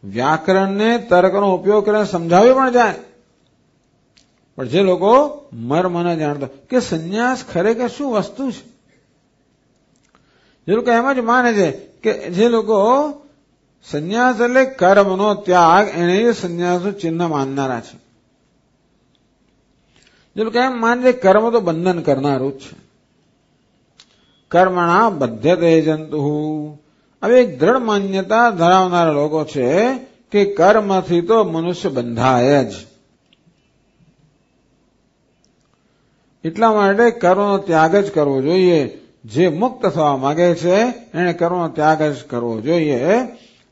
વ્યાકરણને તર્કનો ઉપયોગ કરીને સમજાવી પણ જાય, પણ જે લોકો મર્મ ન જાણતા કે સંન્યાસ ખરેખર શું વસ્તુ છે, જે લોકો એમ જ માને છે કે જે લોકો સંન્યાસ એટલે કર્મનો ત્યાગ, એને સંન્યાસનું ચિહ્ન માનનારા છે. જે લોકો એમ માને છે કર્મ તો બંધન કરનારું જ છે. કર્મણા બધ્યતે જંતુ. હવે એક દ્રઢ માન્યતા ધરાવનારા લોકો છે કે કર્મથી તો મનુષ્ય બંધાય જ. એટલા માટે કર્મનો ત્યાગ જ કરવો જોઈએ. જે મુક્ત થવા માંગે છે એને કર્મનો ત્યાગ જ કરવો જોઈએ.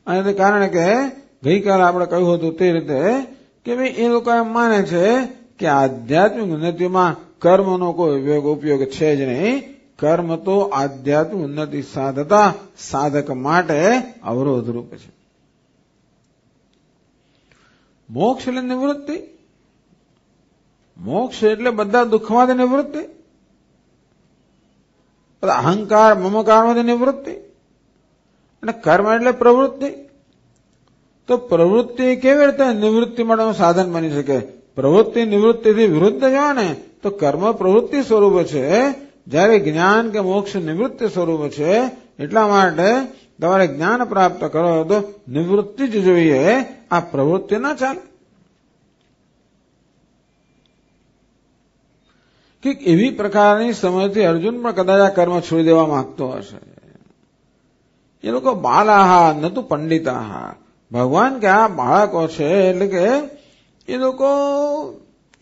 અને કારણ કે ગઈકાલે આપણે કહ્યું હતું તે રીતે કે ભાઈ એ લોકો એમ માને છે કે આધ્યાત્મિક ઉન્નતિમાં કર્મનો કોઈ ઉપયોગ છે જ નહીં. કર્મ તો આધ્યાત્મિક ઉન્નતિ સાધતા સાધક માટે અવરોધરૂપ છે. મોક્ષ એટલે નિવૃત્તિ. મોક્ષ એટલે બધા દુઃખમાંથી નિવૃત્તિ, બધા અહંકાર મમકારમાંથી નિવૃત્તિ. અને કર્મ એટલે પ્રવૃત્તિ. તો પ્રવૃત્તિ કેવી રીતે નિવૃત્તિ માટેનું સાધન બની શકે? પ્રવૃત્તિ નિવૃત્તિથી વિરુદ્ધ જો ને તો કર્મ પ્રવૃત્તિ સ્વરૂપ છે, જ્યારે જ્ઞાન કે મોક્ષ નિવૃત્તિ સ્વરૂપ છે. એટલા માટે તમારે જ્ઞાન પ્રાપ્ત કરો તો નિવૃત્તિ જ જોઈએ, આ પ્રવૃત્તિ ના ચાલે. કે એવી પ્રકારની સમજથી અર્જુન પણ કદાચ આ કર્મ છોડી દેવા માંગતો હશે. એ લોકો બાલાહ ન તો પંડિતાહ. ભગવાન કે આ બાળકો છે એટલે કે એ લોકો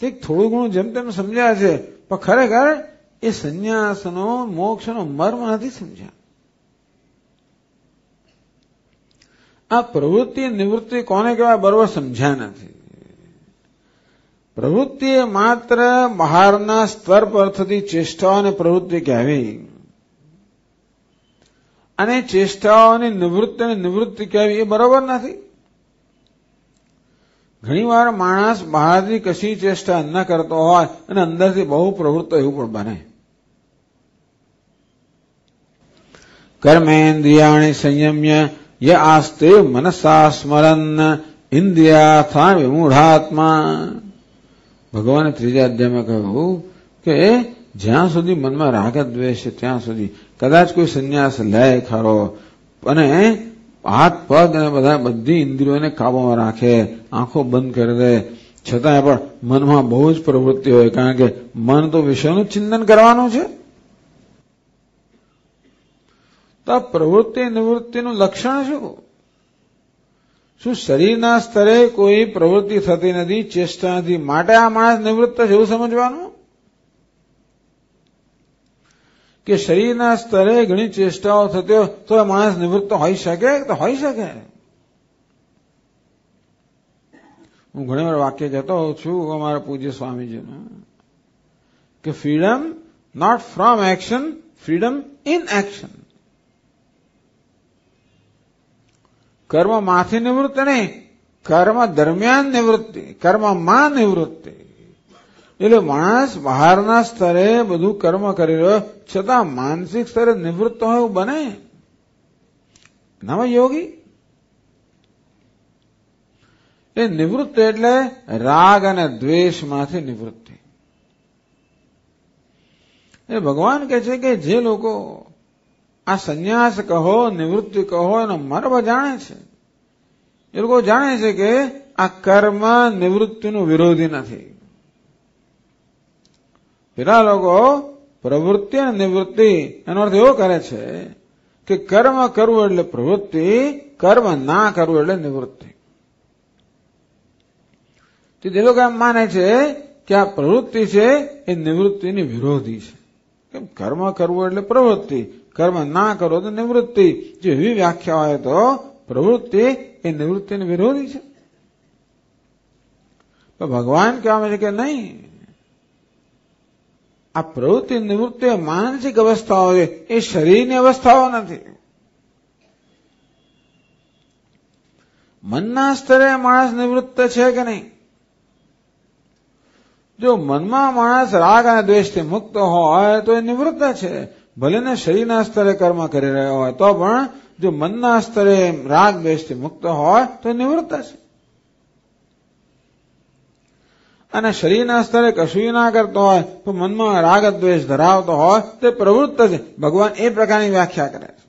કંઈક થોડું ઘણું જેમ તેમ સમજ્યા છે, પણ ખરેખર એ સંન્યાસનો મોક્ષનો મર્મ નથી સમજ્યા. આ પ્રવૃત્તિ નિવૃત્તિ કોને કહેવાય બરોબર સમજ્યા નથી. પ્રવૃત્તિ એ માત્ર બહારના સ્તર પર થતી ચેષ્ટાઓ અને પ્રવૃત્તિ કહેવી, અને ચેષ્ટાઓની નિવૃત્તિ કહેવી એ બરોબર નથી. ઘણીવાર માણસ બહારથી કશી ચેષ્ટા ન કરતો હોય અને અંદરથી બહુ પ્રવૃત્ત એવું પણ બને. કર્મેન્દ્રિયાણિ સંયમ્ય ય આસ્તે મનસા સ્મરન ઇન્દ્રિયાર્થા વિમૂઢાત્મા. ભગવાને ત્રીજા અધ્યાયમાં કહ્યું કે જ્યાં સુધી મનમાં રાગ દ્વેષ છે ત્યાં સુધી કદાચ કોઈ સંન્યાસ લે ખરો અને હાથ પગ અને બધી ઇન્દ્રિયોને કાબુમાં રાખે, આંખો બંધ કરી દે, છતાંય પણ મનમાં બહુ જ પ્રવૃત્તિ હોય, કારણ કે મન તો વિષયનું ચિંતન કરવાનું છે. તો આ પ્રવૃત્તિ નિવૃત્તિનું લક્ષણ શું શરીરના સ્તરે કોઈ પ્રવૃત્તિ થતી નથી, ચેષ્ટા નથી, માટે આ માણસ નિવૃત્ત છે એવું સમજવાનું? કે શરીરના સ્તરે ઘણી ચેષ્ટાઓ થતી હોય તો આ માણસ નિવૃત્ત હોઈ શકે? તો હોઈ શકે. હું ઘણી વાર વાક્ય કહેતો હોઉં છું અમારા પૂજ્ય સ્વામીજીનું કે freedom not from action, freedom in action. કર્મમાંથી નિવૃત્તિ નહીં, કર્મ દરમિયાન નિવૃત્તિ, કર્મમાં નિવૃત્તિ. એટલે માણસ બહારના સ્તરે બધું કર્મ કરી રહ્યો છતાં માનસિક સ્તરે નિવૃત્ત હોય એવું બને? નામ યોગી. એ નિવૃત્તિ એટલે રાગ અને દ્વેષમાંથી નિવૃત્તિ. એ ભગવાન કહે છે કે જે લોકો આ સંન્યાસ કહો, નિવૃત્તિ કહો, એનો મર્મ જાણે છે, એ લોકો જાણે છે કે આ કર્મ નિવૃત્તિનું વિરોધી નથી. પેલા લોકો પ્રવૃત્તિ અને નિવૃત્તિ એનો અર્થ એવો કરે છે કે કર્મ કરવું એટલે પ્રવૃત્તિ, કર્મ ના કરવું એટલે નિવૃત્તિ. તે લોકો એમ માને છે કે આ પ્રવૃત્તિ છે એ નિવૃત્તિની વિરોધી છે. કેમ? કર્મ કરવું એટલે પ્રવૃત્તિ, કર્મ ના કરો તો નિવૃત્તિ. જો એવી વ્યાખ્યા હોય તો પ્રવૃત્તિ એ નિવૃત્તિની વિરોધી છે. તો ભગવાન કહેવા છે કે નહીં, આ પ્રવૃત્તિ નિવૃત્તિ માનસિક અવસ્થાઓ છે, એ શરીરની અવસ્થાઓ નથી. મનના સ્તરે માણસ નિવૃત્ત છે કે નહીં? જો મનમાં માણસ રાગ અને દ્વેષથી મુક્ત હોય તો એ નિવૃત્ત છે. ભલે ને શરીરના સ્તરે કર્મ કરી રહ્યો હોય તો પણ જો મનના સ્તરે રાગ દ્વેષથી મુક્ત હોય તો નિવૃત્ત છે. અને શરીરના સ્તરે કશું ના કરતો હોય તો મનમાં રાગ દ્વેષ ધરાવતો હોય તે પ્રવૃત્ત છે. ભગવાન એ પ્રકારની વ્યાખ્યા કરે છે.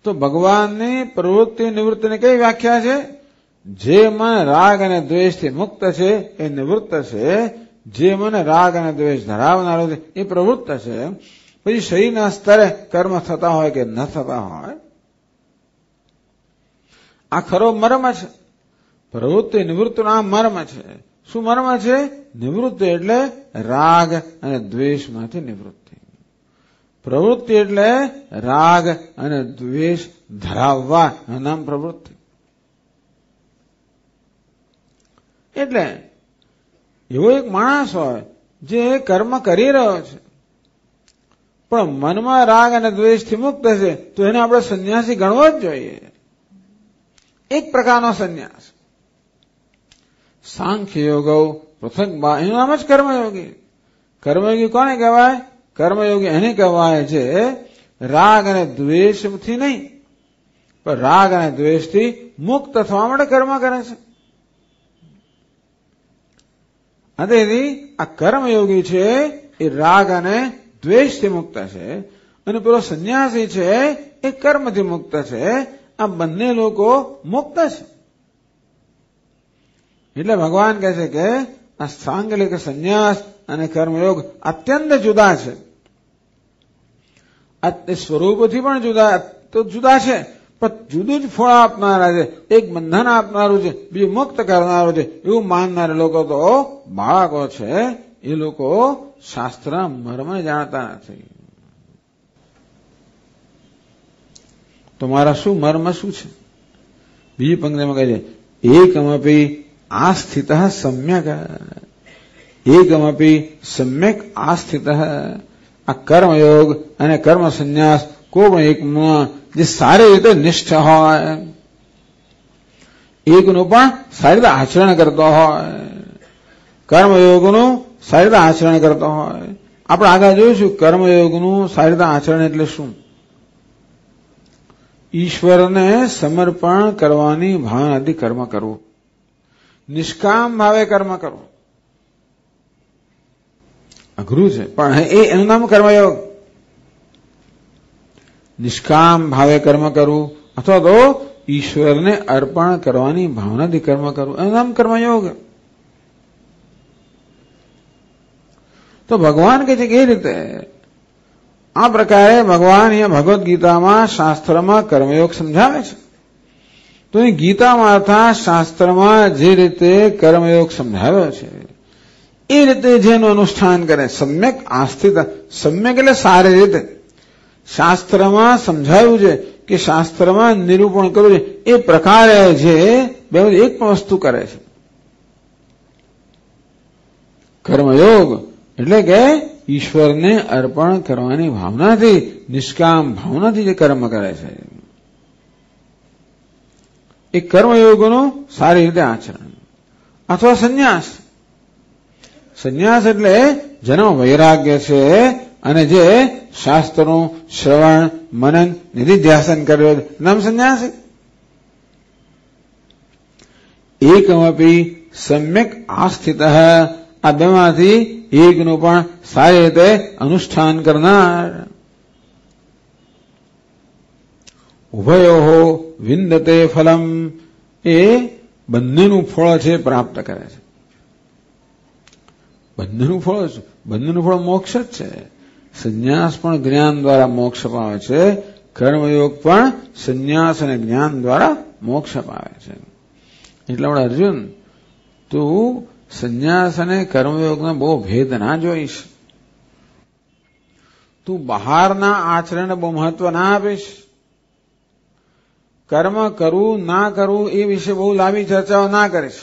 તો ભગવાનની પ્રવૃત્તિ નિવૃત્તિની કઈ વ્યાખ્યા છે? જે મન રાગ અને દ્વેષથી મુક્ત છે એ નિવૃત્ત છે, જે મન રાગ અને દ્વેષ ધરાવનારો છે એ પ્રવૃત્ત છે. પછી શરીરના સ્તરે કર્મ થતા હોય કે ન થતા હોય, આ ખરો મર્મ છે. પ્રવૃત્તિ નિવૃત્તિનો આ મર્મ છે. શું મર્મ છે? નિવૃત્તિ એટલે રાગ અને દ્વેષમાંથી નિવૃત્તિ. પ્રવૃત્તિ એટલે રાગ અને દ્વેષ ધરાવવા નામ પ્રવૃત્તિ. એટલે એવો એક માણસ હોય જે કર્મ કરી રહ્યો છે પણ મનમાં રાગ અને દ્વેષથી મુક્ત છે તો એને આપણે સંન્યાસી ગણવો જ જોઈએ. એક પ્રકારનો સંન્યાસ. સાંખ્ય યોગ પૃથક એનું નામ જ કર્મયોગી. કર્મયોગી કોને કહેવાય? કર્મયોગી એને કહેવાય છે રાગ અને દ્વેષથી નહીં પણ રાગ અને દ્વેષથી મુક્ત થવા માટે કર્મ કરે છે. તેથી આ કર્મયોગી છે એ રાગ અને દ્વેષથી મુક્ત છે અને પેલો સંન્યાસી છે એ કર્મથી મુક્ત છે. આ બંને લોકો મુક્ત છે. એટલે ભગવાન કહે છે કે આ સાંગલિક સંન્યાસ અને કર્મયોગ અત્યંત જુદા છે. સ્વરૂપથી પણ જુદા છે પણ જુદું જ ફળ આપનારા છે. એક બંધન આપનારું છે, બીજું મુક્ત કરનારું છે. એવું માનનારા લોકો તો બાળકો છે. એ લોકો શાસ્ત્ર મર્મ જાણતા નથી. તો મારા શું મર્મ શું છે? બીજી પંક્તિમાં કહે છે એકમપી આસ્થિત સમ્યક, એકમપી સમ્યક આસ્થિત. આ કર્મયોગ અને કર્મ સંન્યાસ કોઈ પણ એકમાં જે સારી રીતે નિષ્ઠ હોય, એકનું પણ સારી રીતે આચરણ કરતો હોય, કર્મયોગનું સારી રીતે આચરણ કરતો હોય. આપણે આગળ જોઈશું કર્મયોગનું સારી રીતે આચરણ એટલે શું. ઈશ્વરને સમર્પણ કરવાની ભાવનાથી કર્મ કરવું, નિષ્કામ ભાવે કર્મ કરવું. અઘરું છે, પણ એનું નામ કર્મયોગ. નિષ્કામ ભાવે કર્મ કરવું અથવા તો ઈશ્વરને અર્પણ કરવાની ભાવનાથી કર્મ કરવું, એનું નામ કર્મયોગ. તો ભગવાન કહે છે કે એ રીતે આ પ્રકારે ભગવાન અહીંયા ભગવદ્ ગીતામાં શાસ્ત્રમાં કર્મયોગ સમજાવે છે. તો એ ગીતામાં અર્થાત શાસ્ત્રમાં જે રીતે કર્મયોગ સમજાવ્યો છે એ રીતે જેનું અનુષ્ઠાન કરે, સમ્યક આસ્થિત, સમ્યક એટલે સારી રીતે શાસ્ત્રમાં સમજાવ્યું છે કે શાસ્ત્રમાં નિરૂપણ કર્યું છે એ પ્રકારે જે બે એક પણ વસ્તુ કરે છે. કર્મયોગ એટલે કે ઈશ્વરને અર્પણ કરવાની ભાવનાથી, નિષ્કામ ભાવનાથી જે કર્મ કરે છે એ કર્મયોગનું સારી રીતે આચરણ. અથવા સંન્યાસ. સંન્યાસ એટલે જેનો વૈરાગ્ય છે અને જે શાસ્ત્રનું શ્રવણ મનન નિધિધ્યાસન કર્યો નામ સંન્યાસી. એકમપી સમ્યક આસ્થિત, આ બેમાંથી એકનું પણ સારી રીતે અનુષ્ઠાન કરનાર. ઉભયો વિંદતે ફલમ, એ બંનેનું ફળ છે પ્રાપ્ત કરે છે. બંનેનું ફળ છે, બંનેનું ફળ મોક્ષ જ છે. સંન્યાસ પણ જ્ઞાન દ્વારા મોક્ષ પામે છે, કર્મયોગ પણ સંન્યાસ અને જ્ઞાન દ્વારા મોક્ષ પામે છે. એટલે આપણે અર્જુન, તું સંન્યાસ અને કર્મયોગનો બહુ ભેદ ના જોઈશ. તું બહારના આચરણને બહુ મહત્વ ના આપીશ. કર્મ કરવું ના કરવું એ વિશે બહુ લાંબી ચર્ચાઓ ના કરીશ.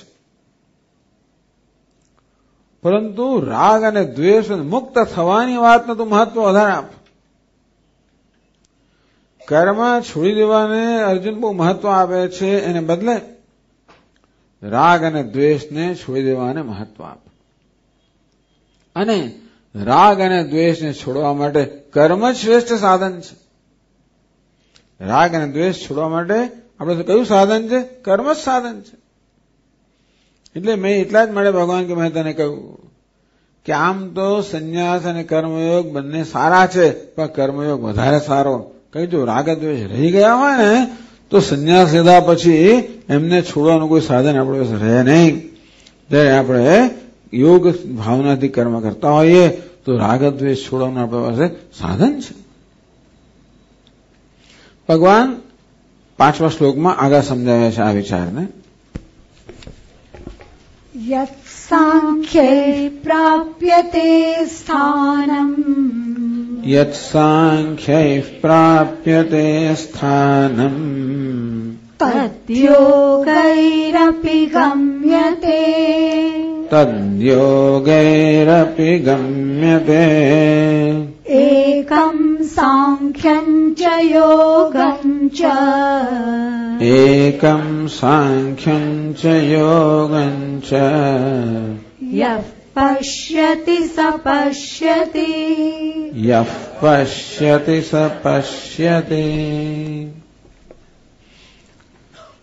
પરંતુ રાગ અને દ્વેષ મુક્ત થવાની વાતને તું મહત્વ વધારે આપ. કર્મ છોડી દેવાને અર્જુન બહુ મહત્વ આપે છે, એને બદલે રાગ અને દ્વેષને છોડી દેવાને મહત્વ આપ. અને રાગ અને દ્વેષને છોડવા માટે કર્મ જ શ્રેષ્ઠ સાધન છે. રાગ અને દ્વેષ છોડવા માટે આપણે કયું સાધન છે? કર્મ જ સાધન છે. એટલે મેં એટલા જ માટે ભગવાન કે મેં તને કહ્યું કે આમ તો સંન્યાસ અને કર્મયોગ બંને સારા છે, પણ કર્મયોગ વધારે સારો. કઈ જો રાગ દ્વેષ રહી ગયા હોય ને તો સંન્યાસ લીધા પછી એમને છોડવાનું કોઈ સાધન આપણી પાસે રહે નહીં. જ્યારે આપણે યોગ ભાવનાથી કર્મ કરતા હોઈએ તો રાગ દ્વેષ છોડવાનું આપણી પાસે સાધન છે. ભગવાન 5મા શ્લોકમાં આગળ સમજાવે છે આ વિચારને. યત સાંખ્યૈ પ્રાપ્યતે સ્થાનમ, યત સાંખ્યૈ પ્રાપ્યતે સ્થાનમ, તદ્યોગૈરપી ગમ્યતે, તદ્યોગૈરપી ગમ્યતે, એકમ સાંખ્યં ચ યોગં ચ, એકમ સાંખ્યં ચ યોગં ચ, યઃ પશ્યતિ સ પશ્યતિ, યઃ પશ્યતિ સ પશ્યતિ.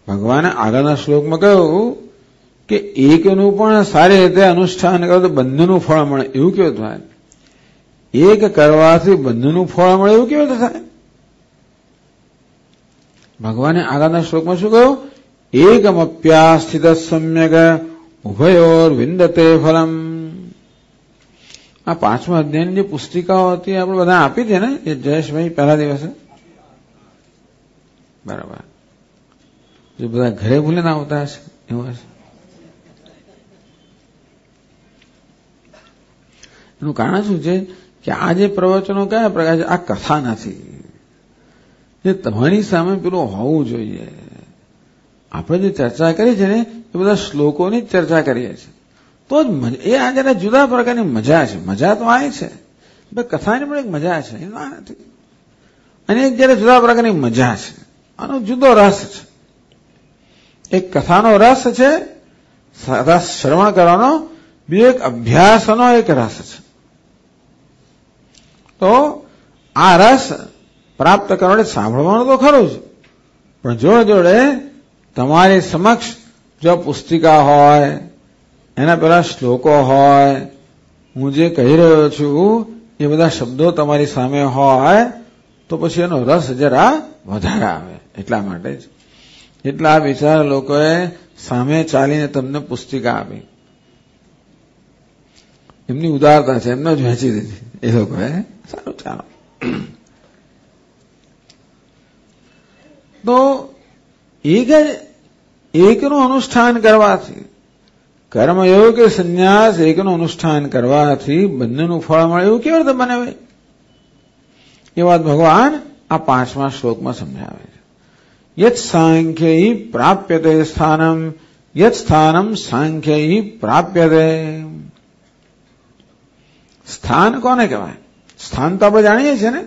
ભગવાને આગળના શ્લોકમાં કહ્યું કે એકનું પણ સારી રીતે અનુષ્ઠાન કરો તો બંનેનું ફળ મળે. એવું કેવું થાય? એક કરવાથી બંનેનું ફળ મળે એવું કેવું થાય? ભગવાને આગળના શ્લોકમાં શું કહ્યું? એકમપ્યાસ્થિત સમ્યક ઉભયોર વિંદતે ફલમ. આ 5મા અધ્યાયની જે પુસ્તિકાઓ હતી આપણે બધા આપી છે ને એ જયેશભાઈ પહેલા દિવસે, બરાબર? જો બધા ઘરે ભૂલે ના આવતા હશે એવું હશે. એનું કારણ શું છે કે આ જે પ્રવચનો કયા પ્રકાર છે? આ કથા નથી જે તમારી સામે પેલું હોવું જોઈએ. આપણે જે ચર્ચા કરી છે ને એ બધા શ્લોકોની જ ચર્ચા કરીએ છીએ તો જ એ આ જરા જુદા પ્રકારની મજા છે. મજા તો આ છે, કથાની પણ એક મજા છે, એનું આ નથી. અને એક જયારે જુદા પ્રકારની મજા છે, આનો જુદો રસ છે. એક કથાનો રસ છે, રસ શ્રવણ કરવાનો, બીજો એક અભ્યાસનો એક રસ છે. તો આ રસ પ્રાપ્ત કરવા માટે સાંભળવાનું તો ખરું જ, પણ જોડે જોડે તમારી સમક્ષ જો પુસ્તિકા હોય, એના પેલા શ્લોકો હોય, હું જે કહી રહ્યો છું એ બધા શબ્દો તમારી સામે હોય તો પછી એનો રસ જરા વધારે આવે. એટલા માટે જ એટલા બિચારા લોકોએ સામે ચાલીને તમને પુસ્તિકા આપી. એમની ઉદારતા છે, એમને જ વહેંચી દીધી એ લોકોએ. સારું, ચાલો. તો એકનું અનુષ્ઠાન કરવાથી, કર્મયોગ કે સંન્યાસ એકનું અનુષ્ઠાન કરવાથી બંનેનું ફળ મળે એવું કેવી રીતે બને? એ વાત ભગવાન આ 5મા શ્લોકમાં સમજાવે છે. યત સાંખ્યૈ પ્રાપ્યતે સ્થાનમ યત સ્થાનમ સાંખ્યૈ પ્રાપ્યતે. સ્થાન કોને કહેવાય? સ્થાન તો આપણે જાણીએ છીએ ને.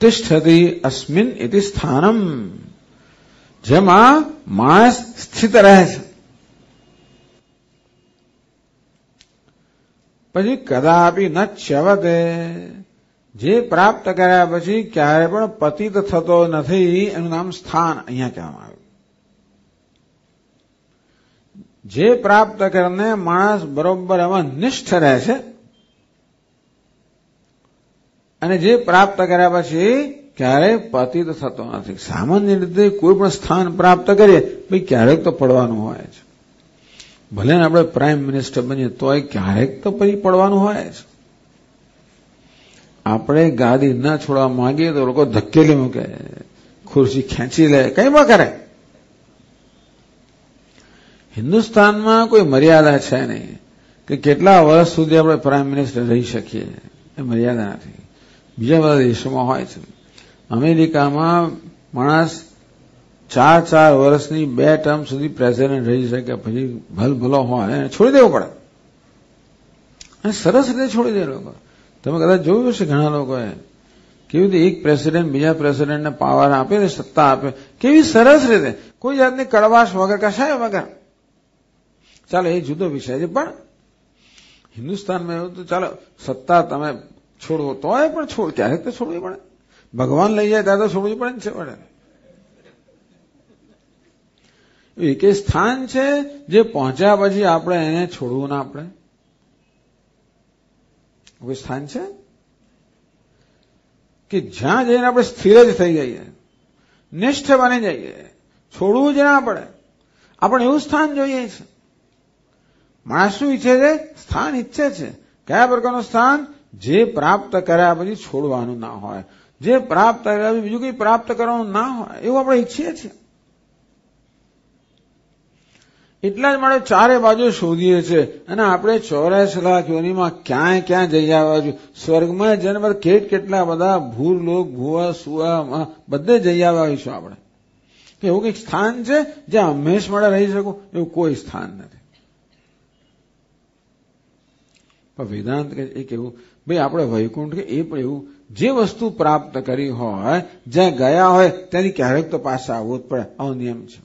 તિષ્ઠતિ અસ્મિન ઇતિ સ્થાનમ, જેમાં માણસ સ્થિત રહે છે. પછી કદાપી ન ચ્યવતે, જે પ્રાપ્ત કર્યા પછી ક્યારે પણ પતિત થતો નથી, એનું નામ સ્થાન અહીંયા કહેવામાં આવ્યું. જે પ્રાપ્ત કરીને માણસ બરોબર એમાં નિષ્ઠ રહે છે, અને જે પ્રાપ્ત કર્યા પછી ક્યારેય પતિત થતો નથી. સામાન્ય રીતે કોઈ પણ સ્થાન પ્રાપ્ત કરીએ ભાઈ ક્યારેક તો પડવાનું હોય છે. ભલે ને આપણે પ્રાઇમ મિનિસ્ટર બનીએ તોય ક્યારેક તો પછી પડવાનું હોય છે. આપણે ગાદી ન છોડવા માંગીએ તો લોકો ધકેલી મૂકે, ખુરશી ખેંચી લે, કઈ પણ કરે. હિન્દુસ્તાનમાં કોઈ મર્યાદા છે નહીં કે કેટલા વર્ષ સુધી આપણે પ્રાઇમ મિનિસ્ટર રહી શકીએ, એ મર્યાદા નથી. બીજા બધા દેશોમાં હોય છે. અમેરિકામાં માણસ 4 વર્ષની 2 ટર્મ સુધી પ્રેસિડેન્ટ રહી શકે, પછી ભલભલો હોય છોડી દેવો પડે. અને સરસ રીતે છોડી દે લોકો. તમે કદાચ જોયું હશે ઘણા લોકોએ કેવી રીતે એક પ્રેસિડેન્ટ બીજા પ્રેસિડેન્ટને પાવર આપે ને સત્તા આપે, કેવી સરસ રીતે, કોઈ જાતની કડવાશ વગર, કશાય વગર. ચાલો એ જુદો વિષય છે, પણ હિન્દુસ્તાનમાં એવું તો ચાલો સત્તા તમે છોડવો તોય પણ ક્યારેક તો છોડવી પડે. ભગવાન લઈ જાય ત્યારે તો છોડવી પડે ને છે પડે. એક સ્થાન છે જે પહોંચ્યા પછી આપણે એને છોડવું ના. આપણે કોઈ સ્થાન છે કે જ્યાં જઈને આપણે સ્થિર જ થઈ જઈએ, નિષ્ઠ બની જઈએ, છોડવું જ ના પડે. આપણે એવું સ્થાન જોઈએ છે. માણસ શું ઈચ્છે છે? સ્થાન ઈચ્છે છે. કયા પ્રકારનું સ્થાન? જે પ્રાપ્ત કર્યા પછી છોડવાનું ના હોય, જે પ્રાપ્ત કર્યા પછી બીજું કંઈ પ્રાપ્ત કરવાનું ના હોય, એવું આપણે ઈચ્છીએ છીએ. એટલા જ માટે ચારે બાજુ શોધીએ છીએ. અને આપણે 84 લાખ યોનિમાં ક્યાંય ક્યાં જઈ આવ્યા છું. સ્વર્ગમાં જન્મ કેટલા બધા ભૂરલોક, ભુવા, સુવા બધે જઈ આવ્યા છું આપણે. એવું કંઈક સ્થાન છે જ્યાં હંમેશ માટે રહી શકું? એવું કોઈ સ્થાન નથી. પણ વેદાંત એ કેવું, ભાઈ આપણે વૈકુંઠ કે એ પણ એવું, જે વસ્તુ પ્રાપ્ત કરી હોય, જ્યાં ગયા હોય ત્યાંથી ક્યારેક તો પાછા આવવું જ પડે. આવો નિયમ છે.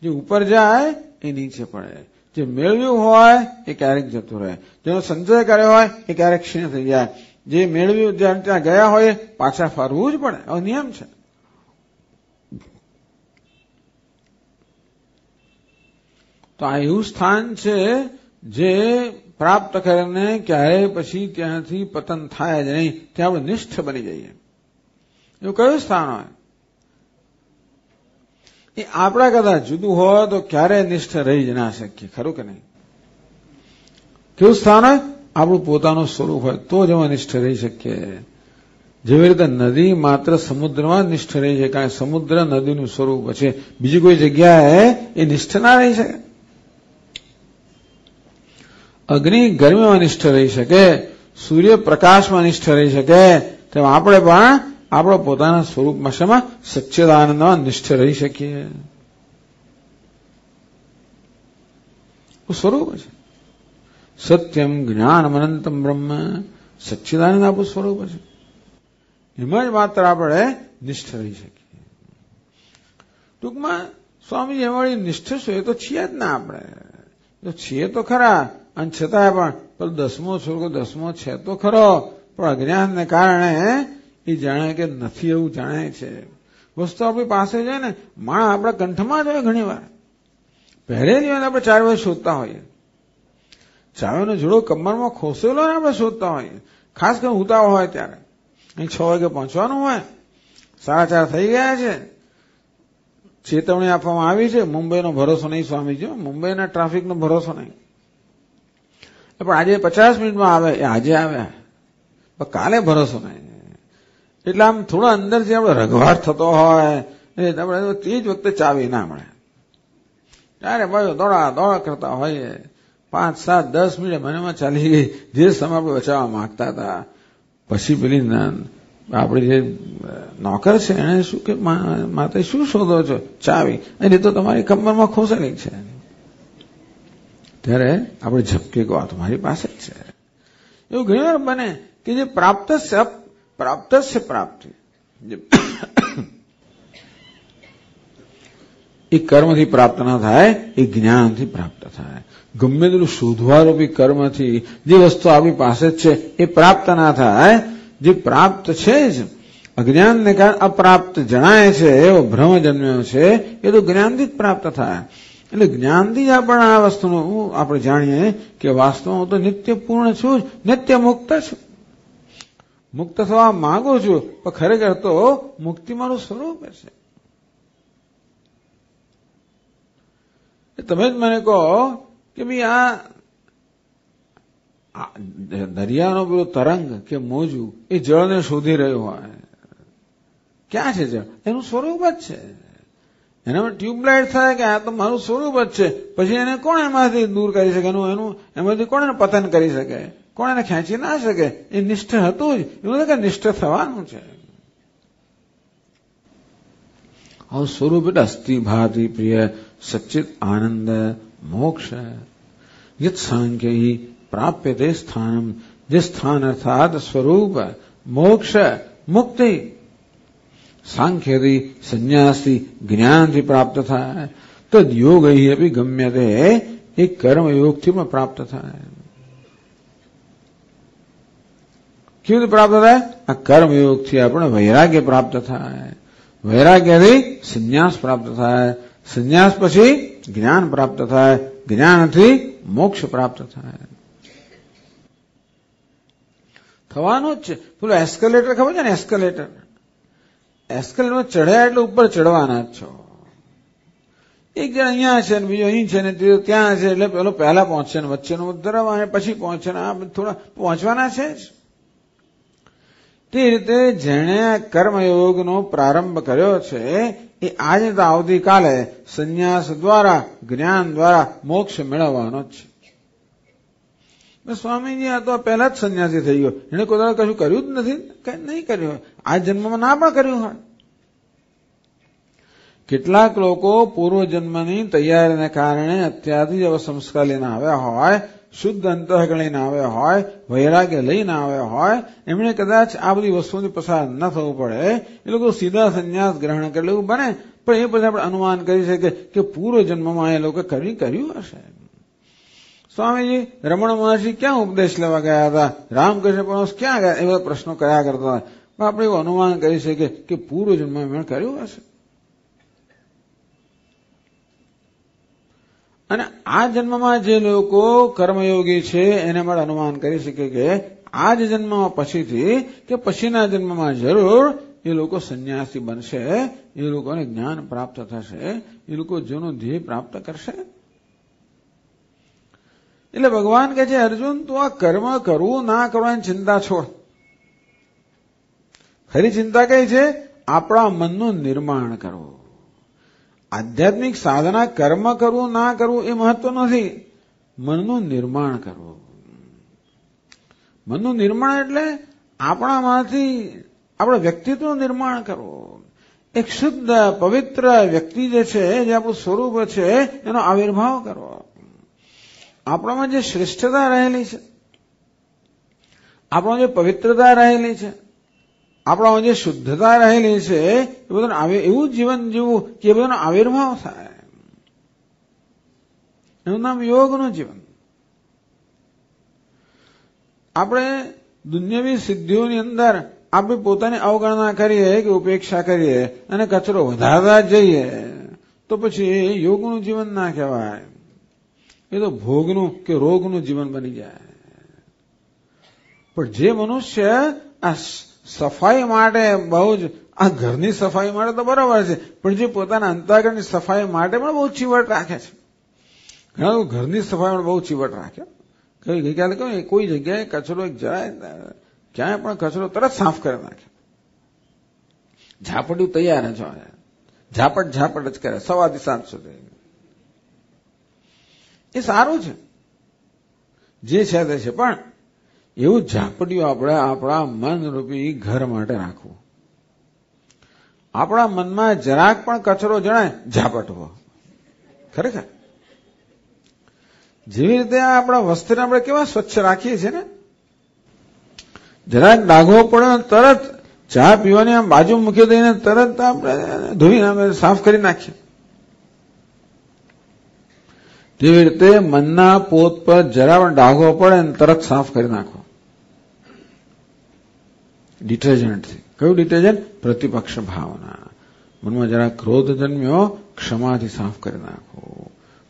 જે ઉપર જાય એ નીચે પડે. જે મેળવ્યું હોય એ ક્યારેક જતું રહે. જેનો સંચય કર્યો હોય એ ક્યારેક ક્ષીણ થઈ જાય. જે મેળવ્યું જ્યાં ત્યાં ગયા હોય પાછા ફરવું જ પડે. આવો નિયમ છે. તો આ એવું સ્થાન છે જે પ્રાપ્ત કરીને ક્યારેય પછી ત્યાંથી પતન થાય જ નહીં, ત્યાં આપણે નિષ્ઠ બની જઈએ. એવું કયું સ્થાન હોય? એ આપણા કદાચ જુદું હોય તો ક્યારેય નિષ્ઠ રહી જ ના શકીએ, ખરું કે નહીં? કેવું સ્થાન હોય? આપણું પોતાનું સ્વરૂપ હોય તો જ એમાં નિષ્ઠ રહી શકીએ. જેવી રીતે નદી માત્ર સમુદ્રમાં જ નિષ્ઠ રહી છે, કારણ કે સમુદ્ર નદીનું સ્વરૂપ છે. બીજી કોઈ જગ્યાએ એ નિષ્ઠ ના રહી શકે. અગ્નિ ગરમીમાં નિષ્ઠ રહી શકે, સૂર્ય પ્રકાશમાં નિષ્ઠ રહી શકે, તેમ આપણે પણ આપણો પોતાના સ્વરૂપમાં શેમાં? સચ્ચિદાનંદમાં નિષ્ઠ રહી શકીએ. સ્વરૂપ છે સત્યમ જ્ઞાનમ અનંતમ બ્રહ્મ. સચ્ચિદાનંદ આપણું સ્વરૂપ છે. એમાં જ માત્ર આપણે નિષ્ઠ રહી શકીએ. ટૂંકમાં સ્વામીજી એમાં નિષ્ઠ શું? એ તો છીએ જ ના. આપણે તો છીએ તો ખરા, અને છતાંય પણ 10મો સ્વર્ગ 10મો છે તો ખરો, પણ અજ્ઞાનને કારણે એ જાણે કે નથી એવું જાણે છે. વસ્તુ આપણી પાસે છે ને, માણસ આપણા કંઠમાં જ હોય. ઘણી વાર પહેરેલી હોય આપણે 4 વર્ષ શોધતા હોઈએ. ચાવીનો જોડો કમરમાં ખોસેલો ને આપણે શોધતા હોઈએ, ખાસ કરીને ઉતાવળ હોય ત્યારે. અહીં 6 વાગે પહોંચવાનું હોય, 4:30 થઈ ગયા છે, ચેતવણી આપવામાં આવી છે. મુંબઈનો ભરોસો નહીં સ્વામીજી, મુંબઈના ટ્રાફિકનો ભરોસો નહીં. પણ આજે 50 મિનિટમાં આવે એ આજે આવ્યા, પણ કાલે ભરોસો નહીં. એટલે આમ થોડો અંદરથી આપણે રઘવાટ થતો હોય આપણે તે જ વખતે ચાવી ના મળે ત્યારે ભાઈઓ દોડા કરતા હોઈએ. 5, 7, 10 મિનિટ મહિનામાં ચાલી ગઈ, જે સમય આપણે બચાવવા માંગતા હતા. પછી પેલી આપણી જે નોકર છે એને શું કે માતા શું શોધો છો? ચાવી. અને તો તમારી કમરમાં ખોસેલી છે. ત્યારે આપણે ઝપકે કહો તમારી પાસે જ છે. એવું ઘણી વાર બને કે જે પ્રાપ્ત છે પ્રાપ્તિ એ કર્મથી પ્રાપ્ત ના થાય, એ જ્ઞાનથી પ્રાપ્ત થાય. ગમે તેટલું શોધવારૂપી કર્મથી જે વસ્તુ આપણી પાસે જ છે એ પ્રાપ્ત ના થાય. જે પ્રાપ્ત છે જ અજ્ઞાનને કારણે અપ્રાપ્ત જણાય છે, એવો ભ્રમ જન્મ્યો છે, એ તો જ્ઞાનથી જ પ્રાપ્ત થાય. એટલે જ્ઞાનથી જ આપણે આ વસ્તુનું આપણે જાણીએ કે વાસ્તવમાં હું તો નિત્ય પૂર્ણ છું, નિત્ય મુક્ત છું. મુક્ત થવા માંગુ છું, પણ ખરેખર તો મુક્તિ મારું સ્વરૂપ છે. તમે જ મને કહો કે ભાઈ આ દરિયાનો પેલો તરંગ કે મોજું એ જળને શોધી રહ્યો હોય, ક્યાં છે જળ? એનું સ્વરૂપ જ છે. એનામાં ટ્યુબલાઇટ થાય કે આ તો મારું સ્વરૂપ જ છે. પછી એને કોણ એમાંથી દૂર કરી શકે? એમાંથી કોણ એને પતન કરી શકે? કોણ એને ખેંચી ના શકે? એ નિષ્ઠ હતું જ, એવું કે નિષ્ઠ થવાનું છે. આવું સ્વરૂપ એટલે અસ્થિ ભાતિ પ્રિય સચ્ચિત આનંદ મોક્ષ યત સાંખ્ય પ્રાપ્ય તે સ્થાનમ, જે સ્થાન અર્થાત સ્વરૂપ મોક્ષ મુક્તિ સાંખ્યથી સંન્યાસથી જ્ઞાનથી પ્રાપ્ત થાય. તદ યોગ અપી ગમ્ય તે એ કર્મયોગથી પણ પ્રાપ્ત થાય. કેવી રીતે પ્રાપ્ત થાય? આ કર્મયોગથી આપણે વૈરાગ્ય પ્રાપ્ત થાય, વૈરાગ્યથી સંન્યાસ પ્રાપ્ત થાય, સંન્યાસ પછી જ્ઞાન પ્રાપ્ત થાય, જ્ઞાનથી મોક્ષ પ્રાપ્ત થાય. થવાનું જ છે. પેલું એસ્કેલેટર ખબર છે ને? એસ્કેલેટર ચડ્યા એટલે ઉપર ચડવાના જ છો. એક જણ અહીંયા છે ને બીજો અહીં છે ને ત્રીજો ત્યાં છે, એટલે પેલો પહેલા પહોંચશે ને વચ્ચેનું ઉદ્ધરવા અને પછી પહોંચશે ને આ થોડા પહોંચવાના છે જ. તે રીતે જેણે કર્મયોગનો પ્રારંભ કર્યો છે એ આજે તો આવતીકાલે સંન્યાસ દ્વારા જ્ઞાન દ્વારા મોક્ષ મેળવવાનો જ છે. સ્વામીજી આ તો પહેલા જ સંન્યાસી થઈ ગયો, એને કોઈ કશું કર્યું જ નથી, કઈ નહીં કર્યું, આ જન્મમાં ના પણ કર્યું હોય. કેટલાક લોકો પૂર્વજન્મની તૈયારીને કારણે અત્યારથી જ સંસ્કાર લઈને આવ્યા હોય, શુદ્ધ અંતઃકરણ લઈને આવ્યા હોય, વૈરાગ્ય લઈને આવ્યા હોય, એમણે કદાચ આ બધી વસ્તુઓથી પસાર ન થવું પડે, એ લોકો સીધા સંન્યાસ ગ્રહણ કરે એવું બને. પણ એ પછી આપણે અનુમાન કરી શકીએ કે પૂર્વજન્મમાં એ લોકો કર્યું હશે. સ્વામીજી રમણ મહર્ષિ ક્યાં ઉપદેશ લેવા ગયા હતા, રામકૃષ્ણ પરમહંસ ક્યાં ગયા, એ બધા પ્રશ્નો કર્યા કરતા હતા. પણ આપણે એવું અનુમાન કરી શકીએ કે પૂર્વજન્મમાં એમણે કર્યું હશે. અને આ જન્મમાં જે લોકો કર્મયોગી છે એને માટે અનુમાન કરી શકીએ કે આ જ જન્મમાં પછીથી કે પછીના જન્મમાં જરૂર એ લોકો સંન્યાસી બનશે, એ લોકોને જ્ઞાન પ્રાપ્ત થશે, એ લોકો જેનું ધ્યેય પ્રાપ્ત કરશે. એટલે ભગવાન કહે છે, અર્જુન તું આ કર્મ કરવું ના કરવાની ચિંતા છોડ. ખરી ચિંતા કઈ છે? આપણા મનનું નિર્માણ કરવું. આધ્યાત્મિક સાધના કર્મ કરવું ના કરવું એ મહત્વ નથી, મનનું નિર્માણ કરવું. મનનું નિર્માણ એટલે આપણામાંથી આપણે વ્યક્તિત્વનું નિર્માણ કરવું. એક શુદ્ધ પવિત્ર વ્યક્તિ જે છે, જે આપણું સ્વરૂપ છે, એનો આવિર્ભાવ કરવો. આપણામાં જે શ્રેષ્ઠતા રહેલી છે, આપણામાં જે પવિત્રતા રહેલી છે, આપણામાં જે શુદ્ધતા રહેલી છે, એ બધાને એવું જીવન જીવવું કે એ બધાનો આવિર્ભાવ થાય. એનું નામ યોગનું જીવન. આપણે દુન્યવી સિદ્ધિઓની અંદર આપણે પોતાની અવગણના કરીએ કે ઉપેક્ષા કરીએ અને કચરો વધારતા જઈએ તો પછી એ યોગનું જીવન ના કહેવાય. એ તો ભોગનું કે રોગનું જીવન બની જાય. પણ જે મનુષ્ય આ સફાઈ માટે બહુ જ, આ ઘરની સફાઈ માટે તો બરાબર છે, પણ જે પોતાના અંતઃકરણની સફાઈ માટે પણ બહુ ચીવટ રાખે છે. ઘણા ઘરની સફાઈ માટે બહુ ચીવટ રાખે. ગઈકાલે કહ્યું કોઈ જગ્યાએ કચરો જરાય ક્યાંય પણ કચરો તરત સાફ કરી નાખે. ઝાપડ્યું તૈયાર જ હોય, ઝાપટ જ કરે 6:30 7 સુધી. એ સારું છે, જે છે તે છે, પણ એવું ઝાપડિયું આપણે આપણા મનરૂપી ઘર માટે રાખવું. આપણા મનમાં જરાક પણ કચરો જણાય ઝાપટવો. ખરેખર જેવી રીતે આપણા વસ્ત્રને આપણે કેવા સ્વચ્છ રાખીએ છીએ ને, જરાક ડાઘો પડ્યો તરત ચા પીવાની આમ બાજુ મૂકી દઈને તરત આપણે ધોઈને આપણે સાફ કરી નાખીએ. તેવી રીતે મનના પોત પર જરા પણ ડાઘો પડે ને તરત સાફ કરી નાખો ડિટર્જન્ટથી. કયું ડિટર્જન્ટ? પ્રતિપક્ષ ભાવના. મનમાં જરા ક્રોધ જન્મ્યો, ક્ષમાથી સાફ કરી નાખો.